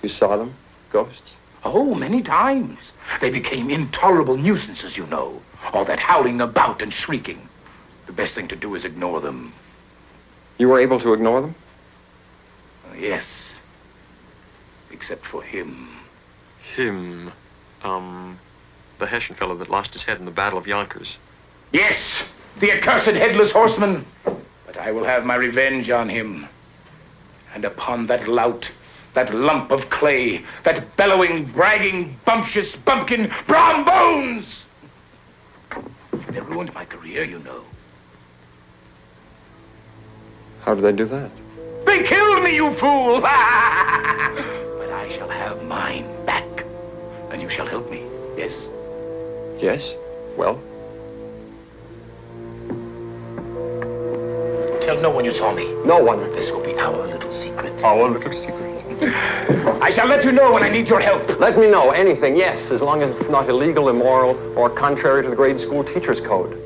S3: You saw them? Ghosts?
S12: Oh, many times. They became intolerable nuisances, you know. All that howling about and shrieking. The best thing to do is ignore them.
S3: You were able to ignore them?
S12: Yes. Except for him.
S3: Him? The Hessian fellow that lost his head in the Battle of Yonkers.
S12: Yes, the accursed headless horseman. But I will have my revenge on him. And upon that lout, that lump of clay, that bellowing, bragging, bumptious bumpkin, Brom Bones! They ruined my career, you know.
S3: How did they do that?
S12: They killed me, you fool! But I shall have mine back. And you shall help me, yes?
S3: Yes? Well?
S12: Tell no one you saw me.
S3: No one.
S12: This will be our little secret.
S3: Our little secret.
S12: I shall let you know when I need your help.
S3: Let me know anything, yes, as long as it's not illegal, immoral, or contrary to the grade school teacher's code.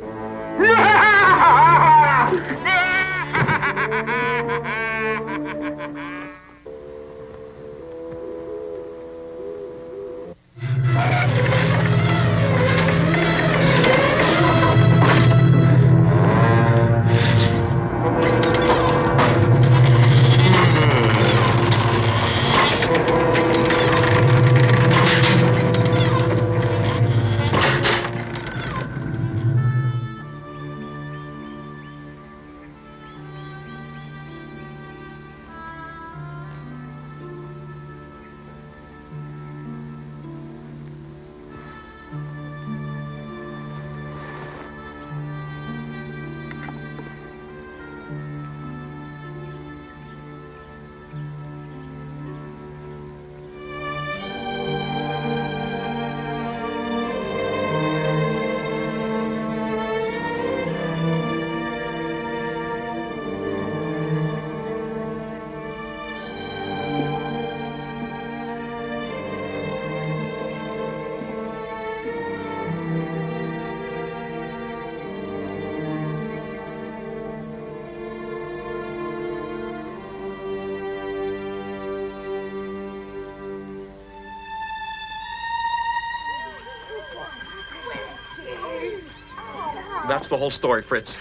S3: That's the whole story, Fritz.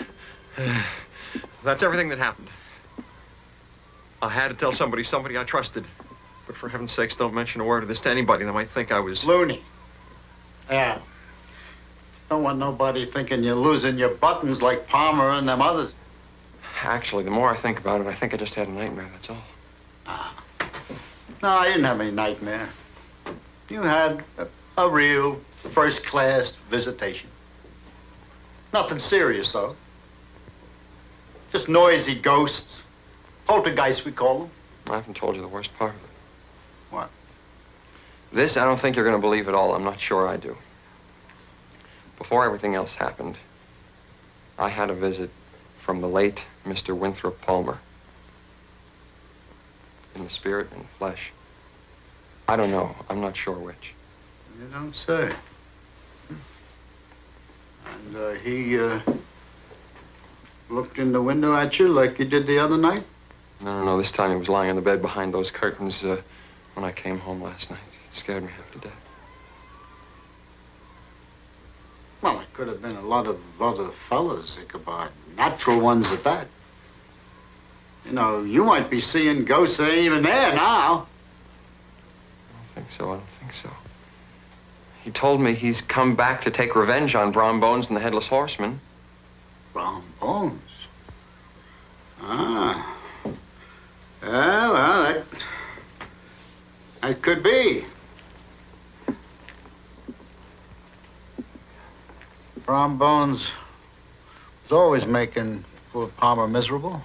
S3: That's everything that happened. I had to tell somebody I trusted. But for heaven's sakes, don't mention a word of this to anybody. They might think I was...
S5: Loony. Yeah. Don't want nobody thinking you're losing your buttons like Palmer and them others.
S3: Actually, the more I think about it, I think I just had a nightmare, that's all.
S5: Ah. No, you didn't have any nightmare. You had a real first-class visitation. Nothing serious, though. Just noisy ghosts. Poltergeists, we call them.
S3: I haven't told you the worst part of it.
S5: What?
S3: This, I don't think you're going to believe at all. I'm not sure I do. Before everything else happened, I had a visit from the late Mr. Winthrop Palmer. In the spirit and flesh. I don't know. I'm not sure which.
S5: You don't say. And he looked in the window at you like he did the other night?
S3: No. This time he was lying on the bed behind those curtains when I came home last night. It scared me half to death.
S5: Well, it could have been a lot of other fellas, Ichabod. Natural ones at that. You know, you might be seeing ghosts that ain't even there now.
S3: I don't think so. He told me he's come back to take revenge on Brom Bones and the Headless Horseman.
S5: Brom Bones? Ah. Well, It could be. Brom Bones was always making poor Palmer miserable.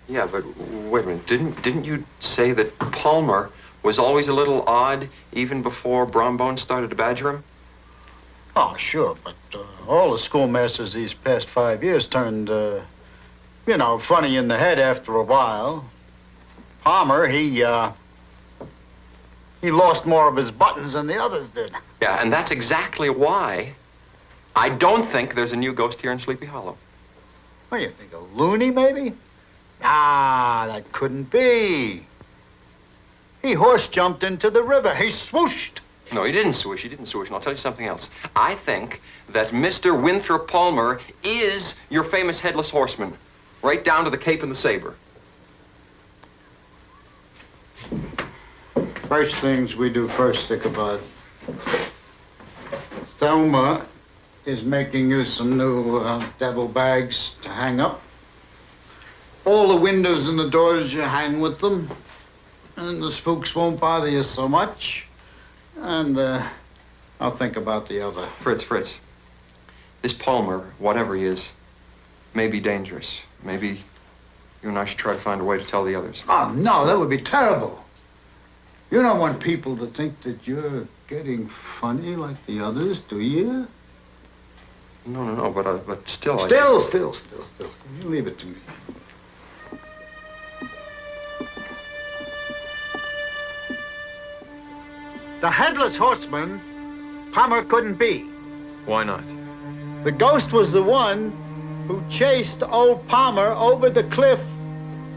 S13: Yeah, but wait a minute. Didn't you say that Palmer was always a little odd even before Brom Bones started to badger him?
S5: Oh, sure, but all the schoolmasters these past 5 years turned, you know, funny in the head after a while. Palmer, he lost more of his buttons than the others did.
S13: Yeah, and that's exactly why I don't think there's a new ghost here in Sleepy Hollow.
S5: What do you think, a loony, maybe? Ah, that couldn't be. He horse jumped into the river. He swooshed.
S13: No, he didn't swoosh. He didn't swoosh. And I'll tell you something else. I think that Mr. Winthrop Palmer is your famous headless horseman, right down to the Cape and the Saber.
S5: First things we do first, Ichabod. Thelma is making you some new devil bags to hang up. All the windows and the doors you hang with them, and the spooks won't bother you so much. And I'll think about the other.
S13: Fritz. This Palmer, whatever he is, may be dangerous. Maybe you and I should try to find a way to tell the others.
S5: Oh, no, that would be terrible. You don't want people to think that you're getting funny like the others, do you?
S13: No, but still.
S5: Still. You leave it to me. The headless horseman, Palmer couldn't be.
S13: Why not?
S5: The ghost was the one who chased old Palmer over the cliff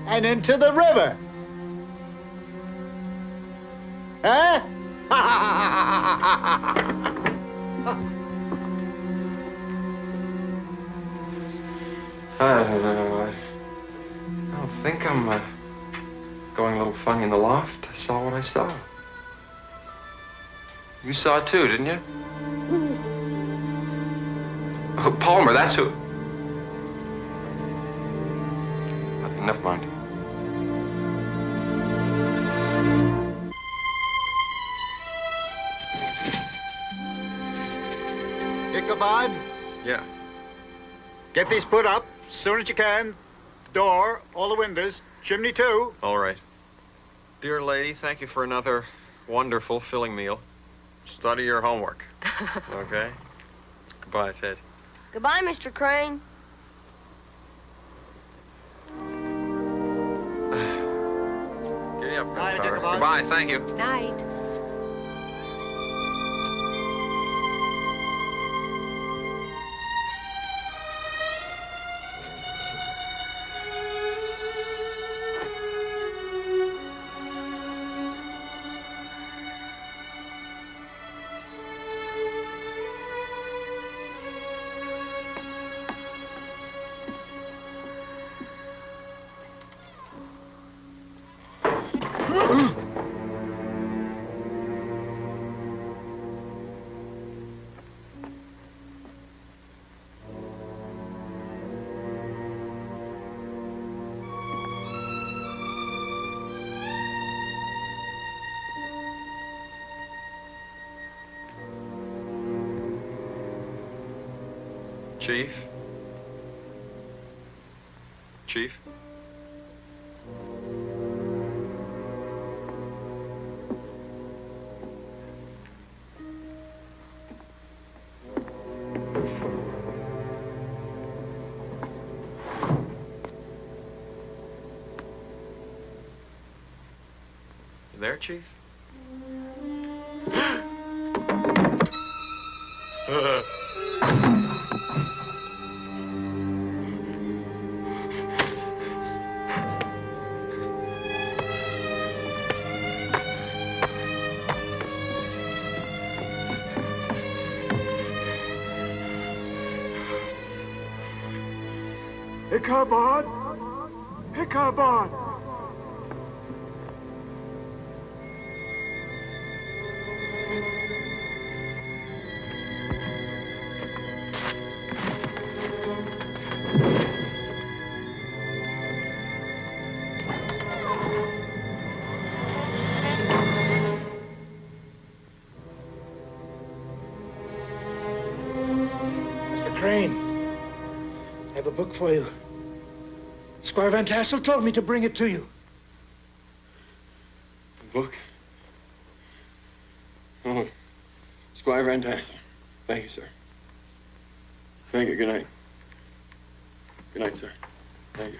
S5: and into the river. Huh?
S13: I don't think I'm going a little funny in the loft. I saw what I saw. You saw it too, didn't you? Oh, Palmer, that's who. Never mind.
S5: Ichabod?
S3: Yeah.
S5: Get these put up as soon as you can. The door, all the windows, chimney too.
S3: All right. Dear lady, thank you for another wonderful filling meal. Study your homework. Okay? Goodbye, Ted.
S6: Goodbye, Mr. Crane.
S3: Giddy up,
S5: Night,
S3: Carter.
S5: Ichabod.
S3: Goodbye, thank you.
S8: Night.
S3: Chief? Chief? You there, Chief?
S4: Ichabod! Ichabod!
S14: Crane, I have a book for you. Squire Van Tassel told me to bring it to you.
S13: A book? Oh, Squire Van Tassel. Thank you, sir. Thank you. Good night. Good night, sir. Thank you.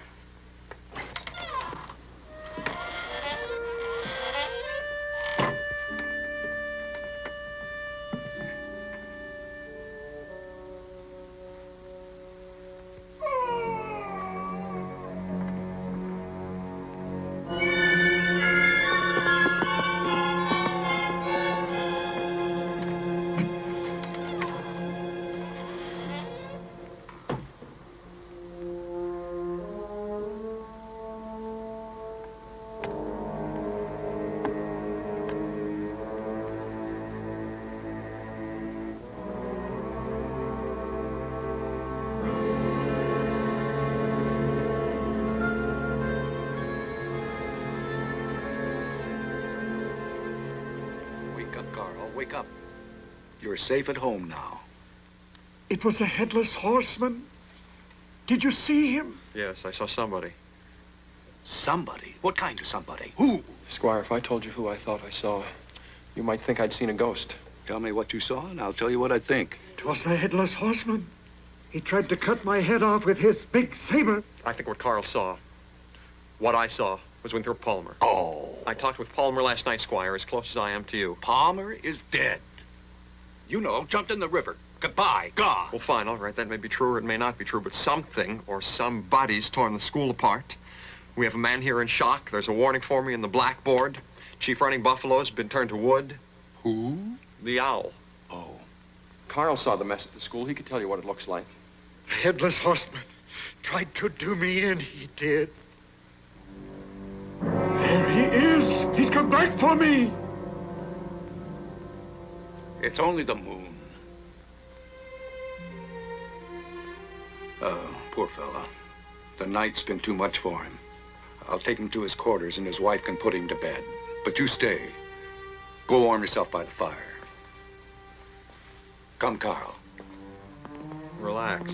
S9: Carl, wake up. You're safe at home now.
S14: It was a headless horseman. Did you see him?
S13: Yes, I saw somebody.
S9: Somebody? What kind of somebody? Who?
S13: Squire, if I told you who I thought I saw, you might think I'd seen a ghost.
S9: Tell me what you saw, and I'll tell you what I think.
S14: It was a headless horseman. He tried to cut my head off with his big saber.
S13: I think what Carl saw, what I saw, was Winthrop Palmer.
S9: Oh.
S13: I talked with Palmer last night, Squire, as close as I am to you.
S9: Palmer is dead. You know, jumped in the river. Goodbye, gone.
S13: Well, fine, all right. That may be true or it may not be true, but something or somebody's torn the school apart. We have a man here in shock. There's a warning for me in the blackboard. Chief Running Buffalo's been turned to wood.
S9: Who?
S13: The owl.
S9: Oh.
S13: Carl saw the mess at the school. He could tell you what it looks like.
S14: The headless horseman tried to do me in, he did. There he is. He's come back for me.
S9: It's only the moon. Oh, poor fella. The night's been too much for him. I'll take him to his quarters and his wife can put him to bed. But you stay. Go warm yourself by the fire. Come, Carl.
S13: Relax.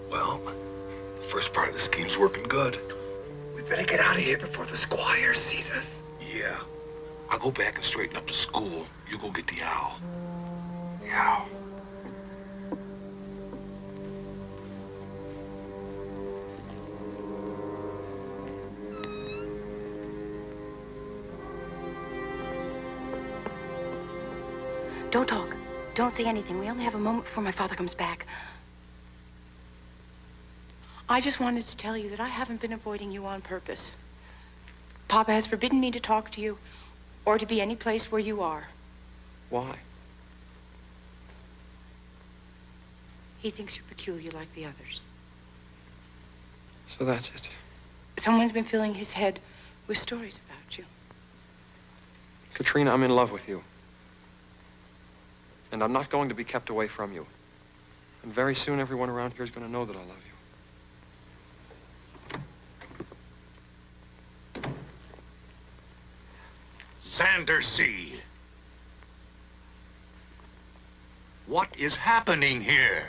S4: Well, the first part of the scheme's working good.
S14: We better get out of here before the squire sees us.
S4: Yeah. I'll go back and straighten up the school. You go get the owl. The owl.
S7: Don't talk. Don't say anything. We only have a moment before my father comes back. I just wanted to tell you that I haven't been avoiding you on purpose. Papa has forbidden me to talk to you or to be any place where you are.
S13: Why?
S7: He thinks you're peculiar like the others.
S13: So that's it.
S7: Someone's been filling his head with stories about you.
S13: Katrina, I'm in love with you. And I'm not going to be kept away from you. And very soon everyone around here is going to know that I love you.
S9: Xander C. What is happening here?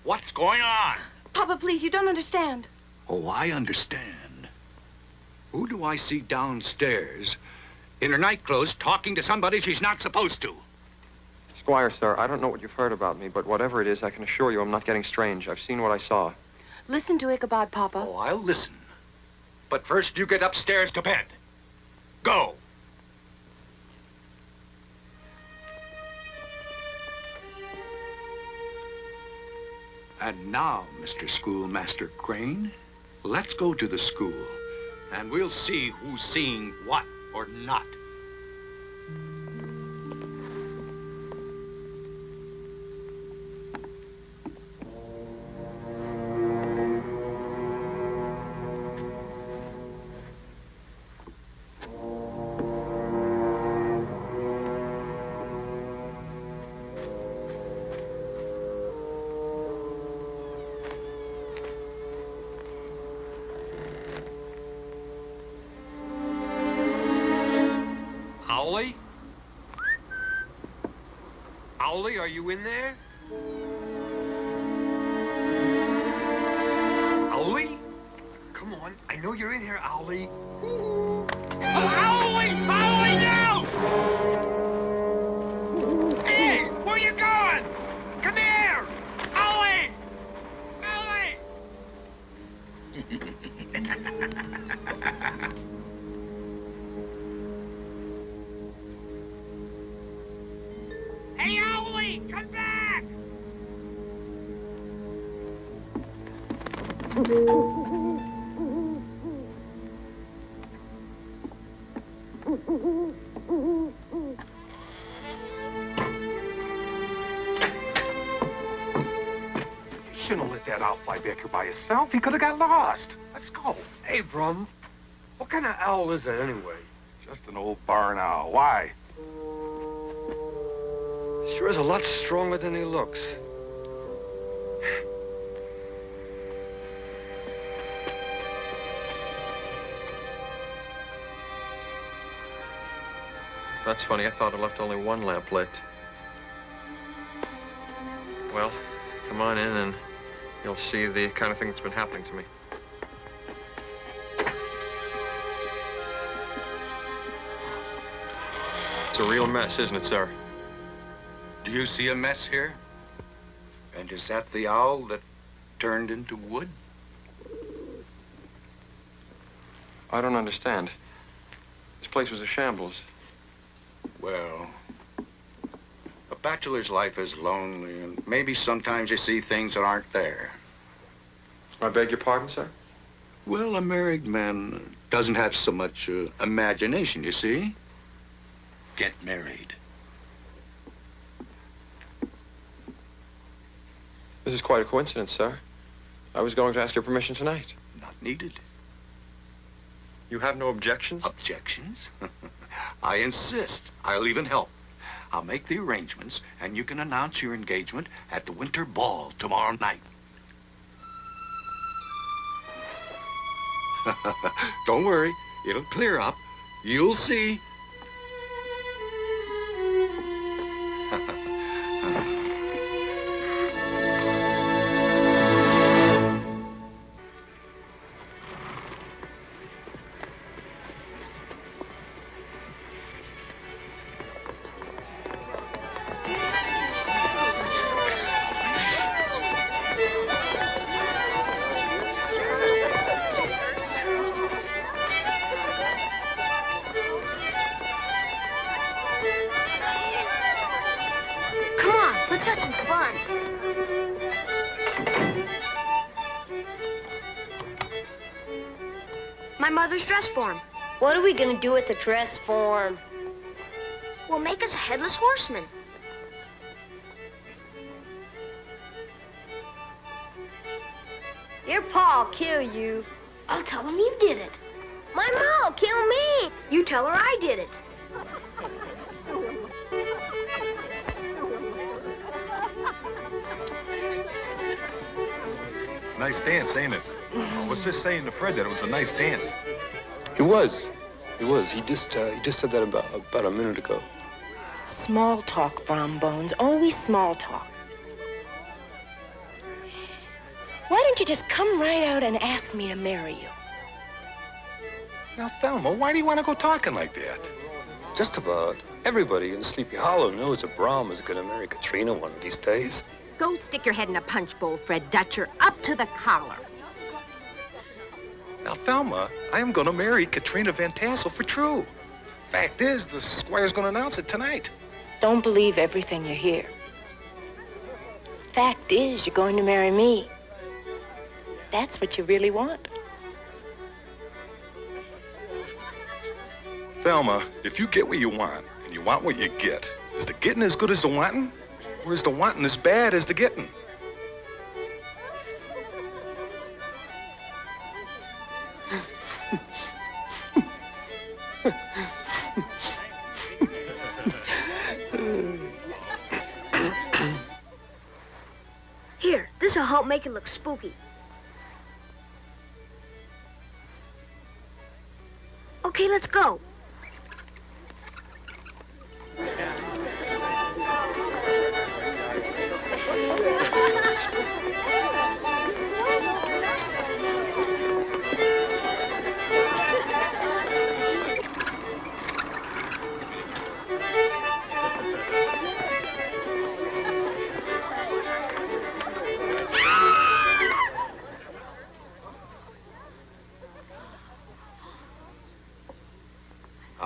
S9: What's going on?
S7: Papa, please, you don't understand.
S9: Oh, I understand. Who do I see downstairs in her nightclothes talking to somebody she's not supposed to?
S13: Squire, sir, I don't know what you've heard about me, but whatever it is, I can assure you I'm not getting strange. I've seen what I saw.
S7: Listen to Ichabod, Papa.
S9: Oh, I'll listen. But first you get upstairs to bed. Go. And now, Mr. Schoolmaster Crane, let's go to the school, and we'll see who's seeing what or not.
S1: Owlie, are you in there? Owlie? Come on, I know you're in here, Owlie. Owlie! Owlie, now! Hey, where you going? Come here! Owlie! Owlie! Hey, Owlie, come back!
S4: You shouldn't have let that owl fly back here by himself. He could have got lost. Let's go.
S1: Hey, Brum, what kind of owl is it anyway?
S4: Just an old barn owl. Why?
S1: Sure is a lot stronger than he looks.
S13: That's funny. I thought I left only one lamp lit. Well, come on in and you'll see the kind of thing that's been happening to me. It's a real mess, isn't it, sir?
S9: Do you see a mess here? And is that the owl that turned into wood?
S13: I don't understand. This place was a shambles.
S9: Well, a bachelor's life is lonely, and maybe sometimes you see things that aren't there.
S13: I beg your pardon, sir?
S9: Well, a married man doesn't have so much imagination, you see. Get married.
S13: This is quite a coincidence, sir. I was going to ask your permission tonight.
S9: Not needed.
S13: You have no objections?
S9: Objections? I insist. I'll even help. I'll make the arrangements, and you can announce your engagement at the winter ball tomorrow night. Don't worry. It'll clear up. You'll see.
S6: Let's have some fun. My mother's dress form. What are we gonna do with the dress form? We'll make us a headless horseman. Your pa'll kill you. I'll tell him you did it. My ma'll kill me. You tell her I did it.
S2: Nice dance, ain't it? I was just saying to Fred that it was a nice dance.
S11: He was. He was. He just said that about a minute ago.
S8: Small talk, Brom Bones. Always small talk. Why don't you just come right out and ask me to marry you?
S4: Now, Thelma, why do you want to go talking like that?
S11: Just about everybody in Sleepy Hollow knows that Brom is going to marry Katrina one of these days.
S8: Go stick your head in a punch bowl, Fred Dutcher, up to the collar.
S4: Now, Thelma, I am going to marry Katrina Van Tassel for true. Fact is, the squire's going to announce it tonight.
S8: Don't believe everything you hear. Fact is, you're going to marry me. That's what you really want.
S4: Thelma, if you get what you want, and you want what you get, is the getting as good as the wanting? Or is the wanting as bad as the getting?
S6: Here, this'll help make it look spooky. Okay, let's go.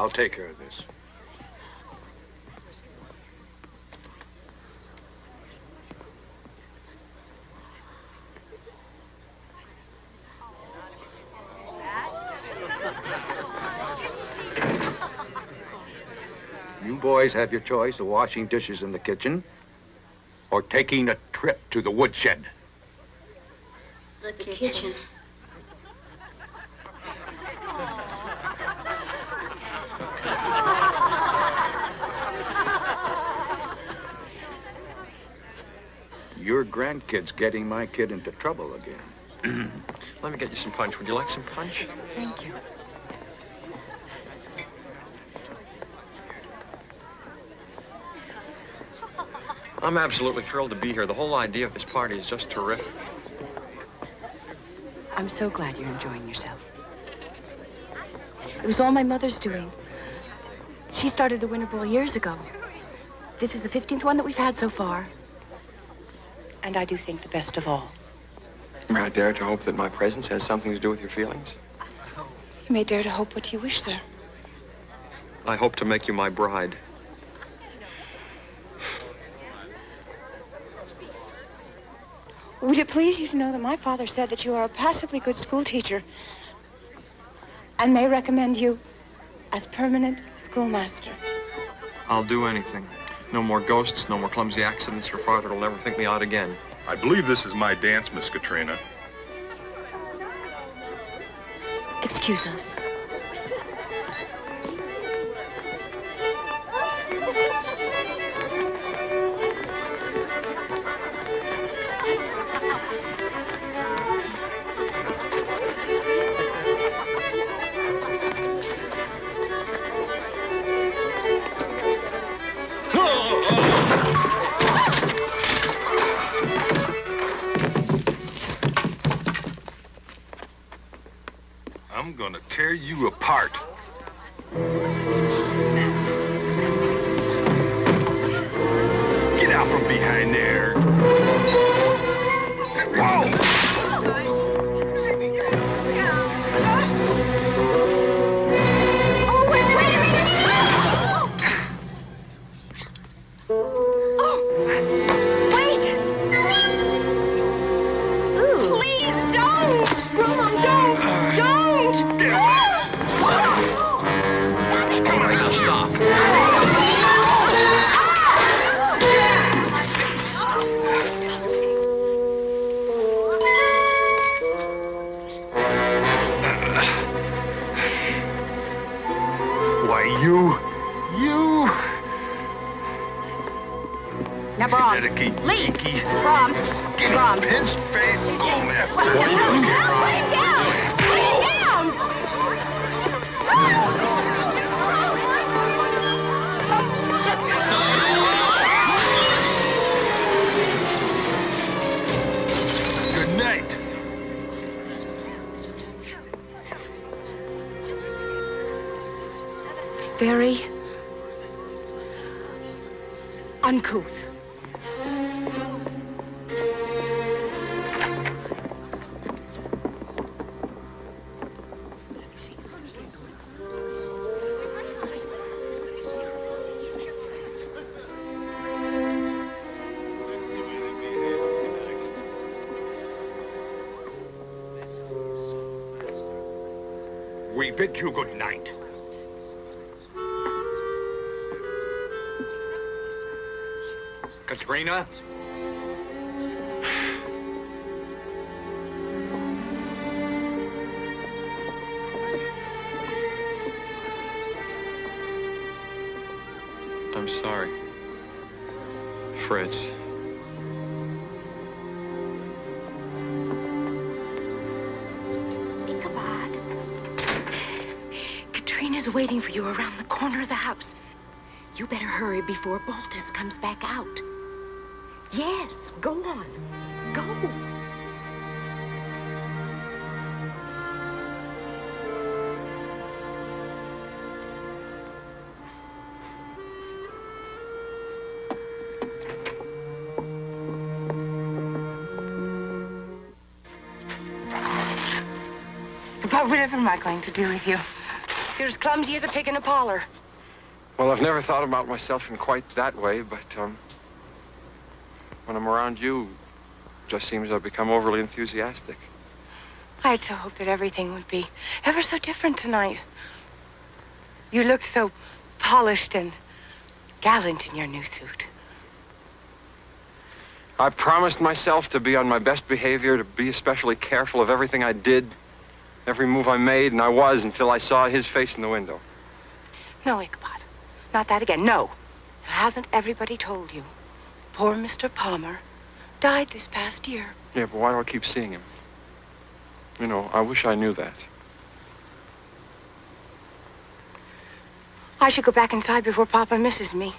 S9: I'll take care of this. You boys have your choice of washing dishes in the kitchen or taking a trip to the woodshed.
S6: The kitchen.
S9: Your grandkid's getting my kid into trouble again.
S13: Let me get you some punch. Would you like some punch?
S8: Thank you.
S13: I'm absolutely thrilled to be here. The whole idea of this party is just terrific.
S7: I'm so glad you're enjoying yourself. It was all my mother's doing. She started the Winter Ball years ago. This is the 15th one that we've had so far. And I do think the best of all.
S13: May I dare to hope that my presence has something to do with your feelings?
S7: You may dare to hope what you wish, sir.
S13: I hope to make you my bride.
S7: Would it please you to know that my father said that you are a passably good school teacher and may recommend you as permanent schoolmaster?
S13: I'll do anything. No more ghosts, no more clumsy accidents. Your father will never think me out again.
S2: I believe this is my dance, Miss Katrina.
S7: Excuse us.
S2: I'm gonna tear you apart. Get out from behind there. Whoa!
S7: Now, Brom. Leave. Brom. Brom.
S2: Pinch face schoolmaster.
S7: Put him down. Put him down.
S2: Good night.
S7: Very uncouth.
S9: We bid you good night. Katrina?
S13: I'm sorry. Fritz.
S8: Ichabod. Katrina's waiting for you around the corner of the house. You better hurry before Baltus comes back out. Yes, go on. Go.
S7: But whatever am I going to do with you? You're as clumsy as a pig in a parlor.
S11: Well, I've never thought about myself in quite that way, but when I'm around you, it just seems I've become overly enthusiastic.
S7: I had so hoped that everything would be ever so different tonight. You looked so polished and gallant in your new suit.
S11: I promised myself to be on my best behavior, to be especially careful of everything I did, every move I made, and I was until I saw his face in the window.
S7: No, Ichabod. Not that again. No. Hasn't everybody told you? Poor Mr. Palmer died this past year.
S11: Yeah, but why do I keep seeing him? You know, I wish I knew that.
S7: I should go back inside before Papa misses me.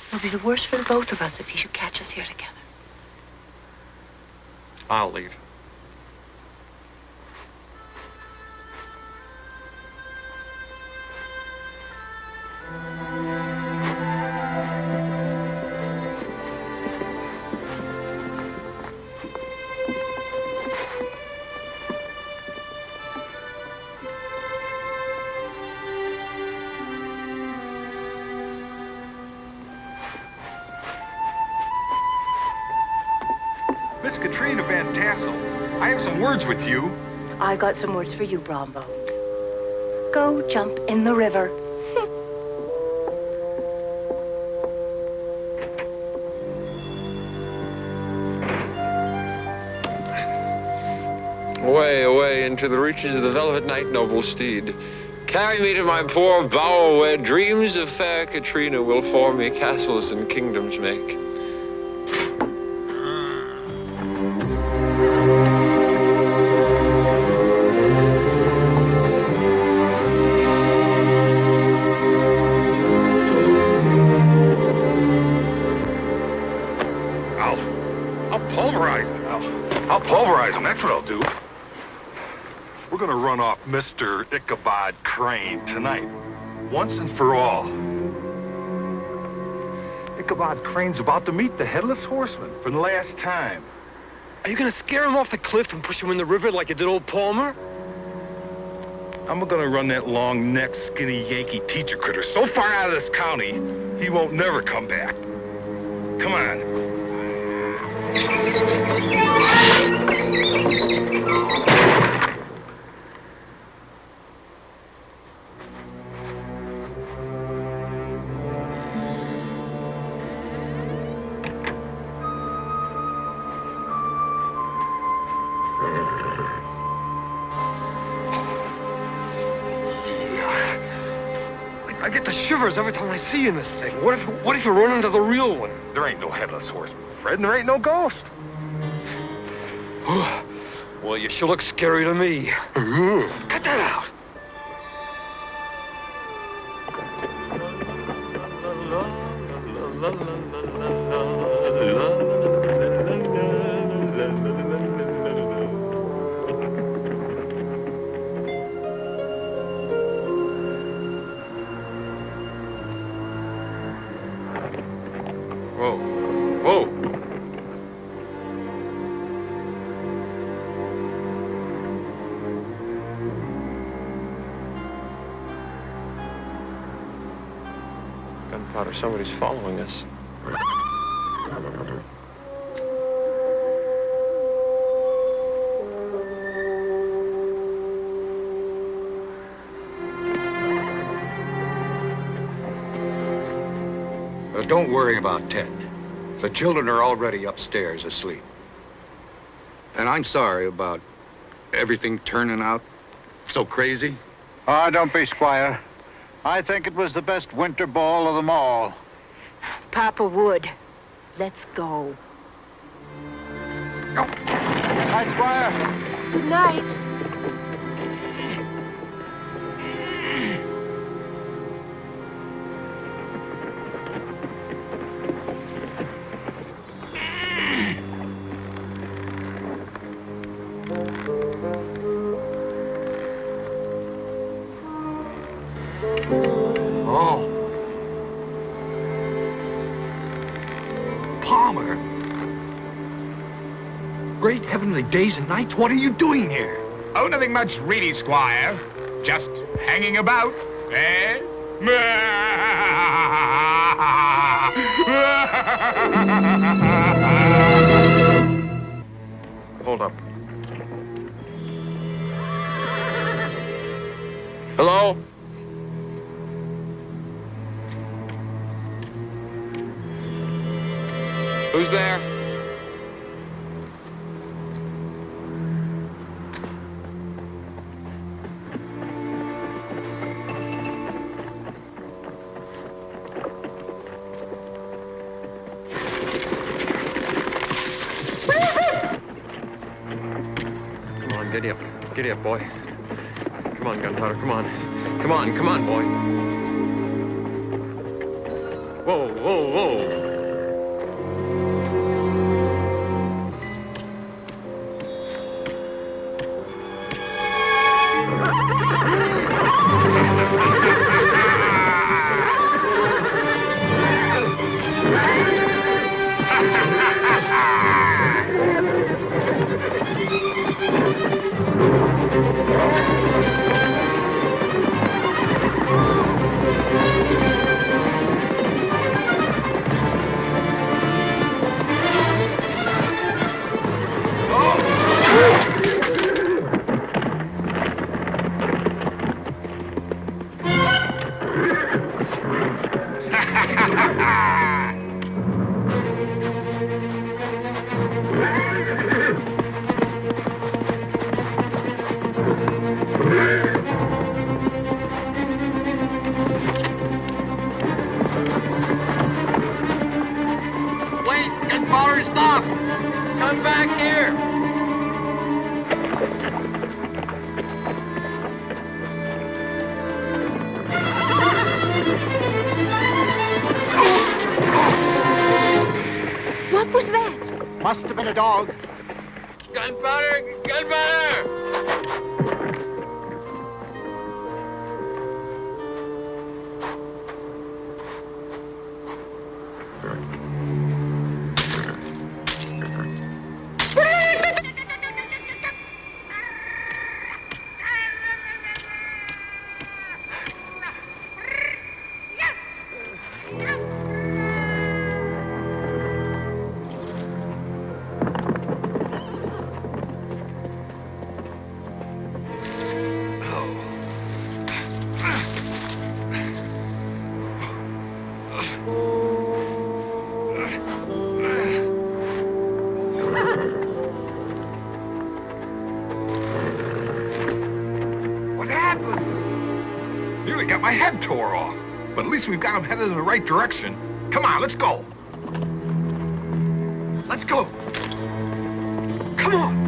S7: It'll be the worst for the both of us if he should catch us here together.
S13: I'll leave.
S2: Miss Katrina Van Tassel, I have some words with you.
S7: I got some words for you, Brom Bones. Go jump in the river.
S11: Away, away into the reaches of the velvet night, noble steed. Carry me to my poor bower where dreams of fair Katrina will for me castles and kingdoms make.
S4: I'll pulverize him, that's what I'll do. We're gonna run off Mr. Ichabod Crane tonight, once and for all. Ichabod Crane's about to meet the Headless Horseman for the last time.
S1: Are you gonna scare him off the cliff and push him in the river like you did old Palmer?
S4: I'm gonna run that long-necked, skinny Yankee teacher critter so far out of this county, he won't never come back. Come on.
S1: I get the shivers every time I see you in this thing. What if you run into the real one?
S4: There ain't no Headless Horseman, Fred, and there ain't no ghost.
S1: Well, you sure look scary to me. Cut that out.
S11: Whoa. Whoa. Gunpowder, somebody's following us.
S9: Don't worry about Ted. The children are already upstairs asleep. And I'm sorry about everything turning out so crazy.
S5: Oh, don't be, Squire. I think it was the best winter ball of them all.
S8: Papa would. Let's go.
S5: Night, Squire.
S8: Good night.
S4: great heavenly days and nights, what are you doing here?
S12: Oh, nothing much really, Squire. Just hanging about, eh?
S13: Hold up.
S11: Hello? Who's there?
S13: Come on, giddy up. Giddy up, boy. Come on, Gunpowder, come on. Come on, come on, boy. Whoa, whoa, whoa.
S3: Wait, Gunpowder, stop! Come back here!
S7: What was that?
S5: Must have been a dog.
S11: Gunpowder! Gunpowder!
S4: What happened? Nearly got my head tore off. But at least we've got him headed in the right direction. Come on, let's go. Let's go. Come on.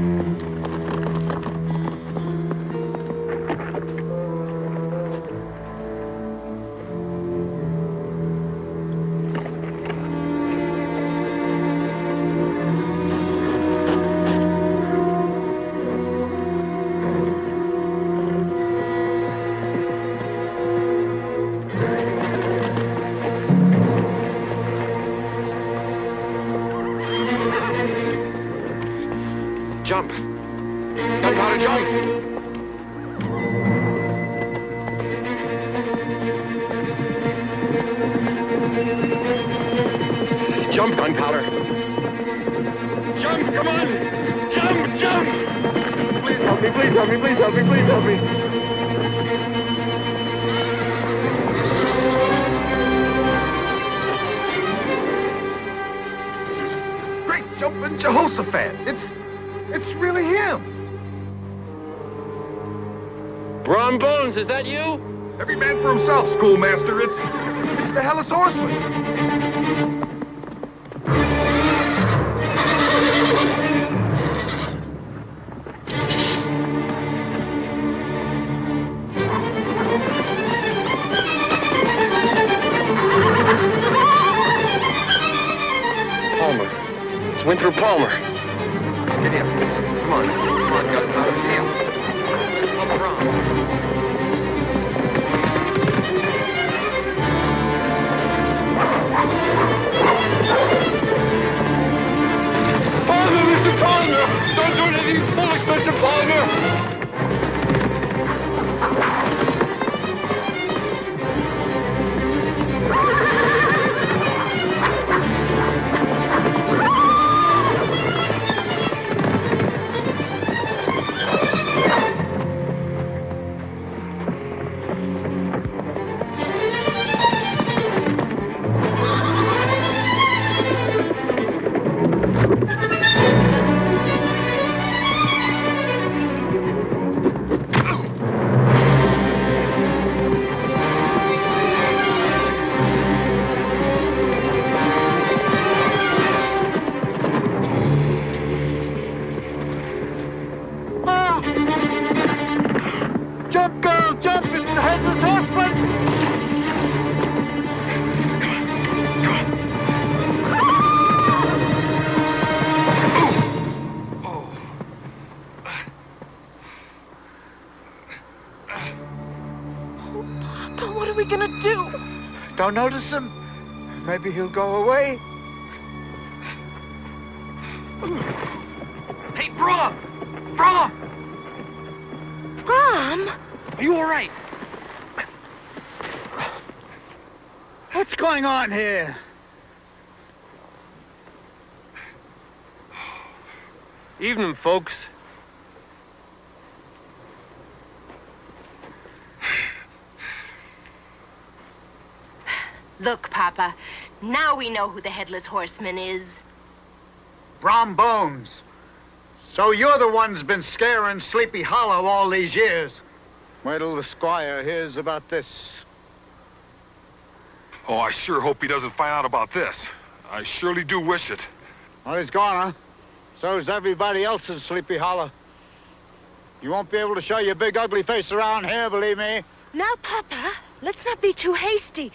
S13: Jump. Gunpowder, jump. Jump, Gunpowder. Jump, come on. Jump, jump. Please help me, please help me, please help me, please help me.
S4: Great jumping Jehoshaphat. It's really him.
S11: Brom Bones, is that you?
S4: Every man for himself, schoolmaster. It's the Hellas Horseman.
S13: Palmer. It's Winthrop Palmer. Giddy up. Come on. Come on, Gunpowder. Giddy up. Look around.
S11: Palmer, Mr. Palmer!
S7: Oh, what are we gonna do?
S5: Don't notice him. Maybe he'll go away.
S1: Hey, Brom! Brom!
S7: Brom?
S1: Are you all right?
S5: What's going on here?
S1: Evening, folks.
S8: Look, Papa, now we know who the Headless Horseman is.
S5: Brom Bones. So you're the one's been scaring Sleepy Hollow all these years. Wait till the squire hears about this.
S4: Oh, I sure hope he doesn't find out about this. I surely do wish it.
S5: Well, he's gone, huh? So's everybody else in Sleepy Hollow. You won't be able to show your big ugly face around here, believe me.
S7: Now, Papa, let's not be too hasty.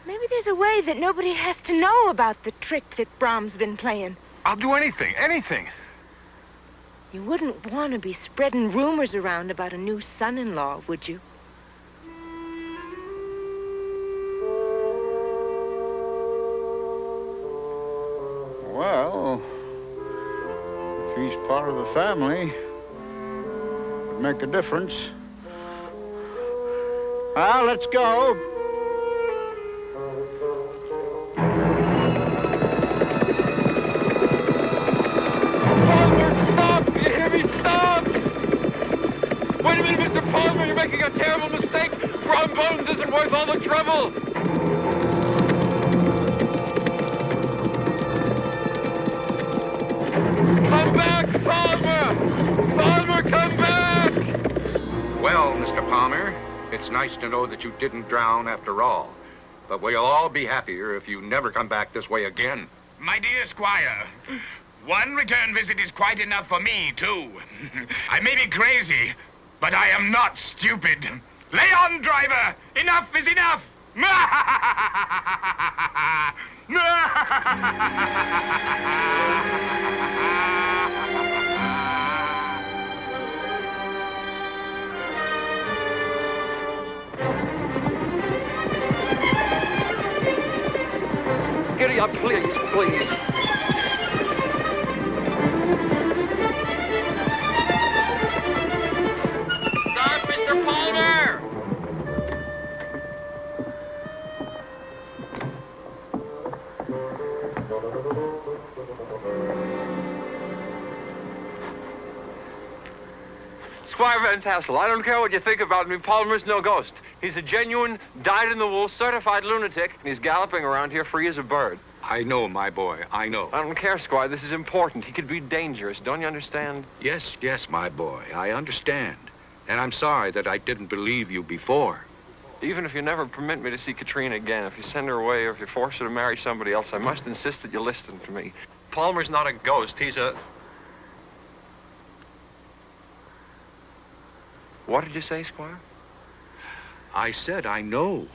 S7: Maybe there's a way that nobody has to know about the trick that Brom's been playing.
S4: I'll do anything, anything.
S7: You wouldn't want to be spreading rumors around about a new son-in-law, would you?
S5: Well, if he's part of the family, it would make a difference. Well, let's go.
S1: Stop! You hear me? Stop! Wait a minute, Mr. Palmer, you're making a terrible mistake. Brom Bones isn't worth all the trouble. Come back, Palmer! Palmer, come back!
S9: Well, Mr. Palmer, it's nice to know that you didn't drown after all. But we'll all be happier if you never come back this way again.
S12: My dear Squire, one return visit is quite enough for me, too. I may be crazy, but I am not stupid. Lay on, driver! Enough is enough!
S13: Giddy up, please, please.
S1: Stop, Mr. Palmer! Squire Van Tassel, I don't care what you think about me. Palmer's no ghost. He's a genuine, dyed-in-the-wool, certified lunatic, and he's galloping around here free as a bird.
S9: I know, my boy, I know.
S1: I don't care, Squire. This is important. He could be dangerous. Don't you understand?
S9: Yes, yes, my boy, I understand. And I'm sorry that I didn't believe you before.
S1: Even if you never permit me to see Katrina again, if you send her away or if you force her to marry somebody else, I must insist that you listen to me.
S13: Palmer's not a ghost. He's a...
S1: What did you say, Squire?
S9: I said I know.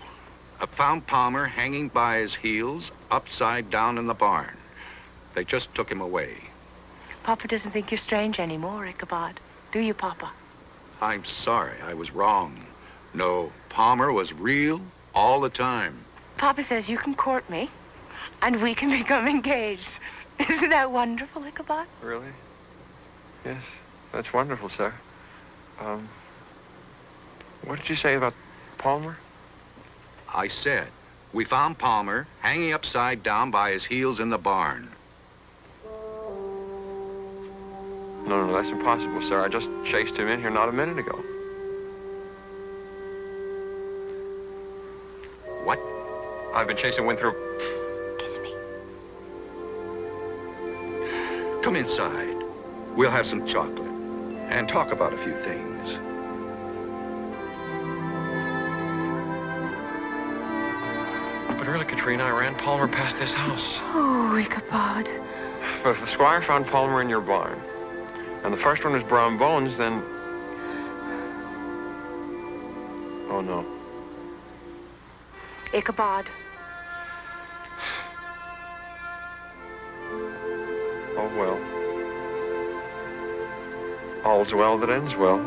S9: I found Palmer hanging by his heels, upside down in the barn. They just took him away.
S7: Papa doesn't think you're strange anymore, Ichabod. Do you, Papa?
S9: I'm sorry, I was wrong. No, Palmer was real all the time.
S7: Papa says you can court me, and we can become engaged. Isn't that wonderful, Ichabod?
S1: Really? Yes, that's wonderful, sir. What did you say about Palmer?
S9: I said, we found Palmer hanging upside down by his heels in the barn.
S1: No, that's impossible, sir. I just chased him in here not a minute ago.
S9: What?
S13: I've been chasing Winthrop.
S7: Kiss me.
S9: Come inside. We'll have some chocolate and talk about a few things.
S1: But really, Katrina, I ran Palmer past this house.
S7: Oh, Ichabod.
S1: But if the squire found Palmer in your barn, and the first one was Brom Bones, then... Oh, no.
S7: Ichabod.
S1: Oh, well. All's well that ends well.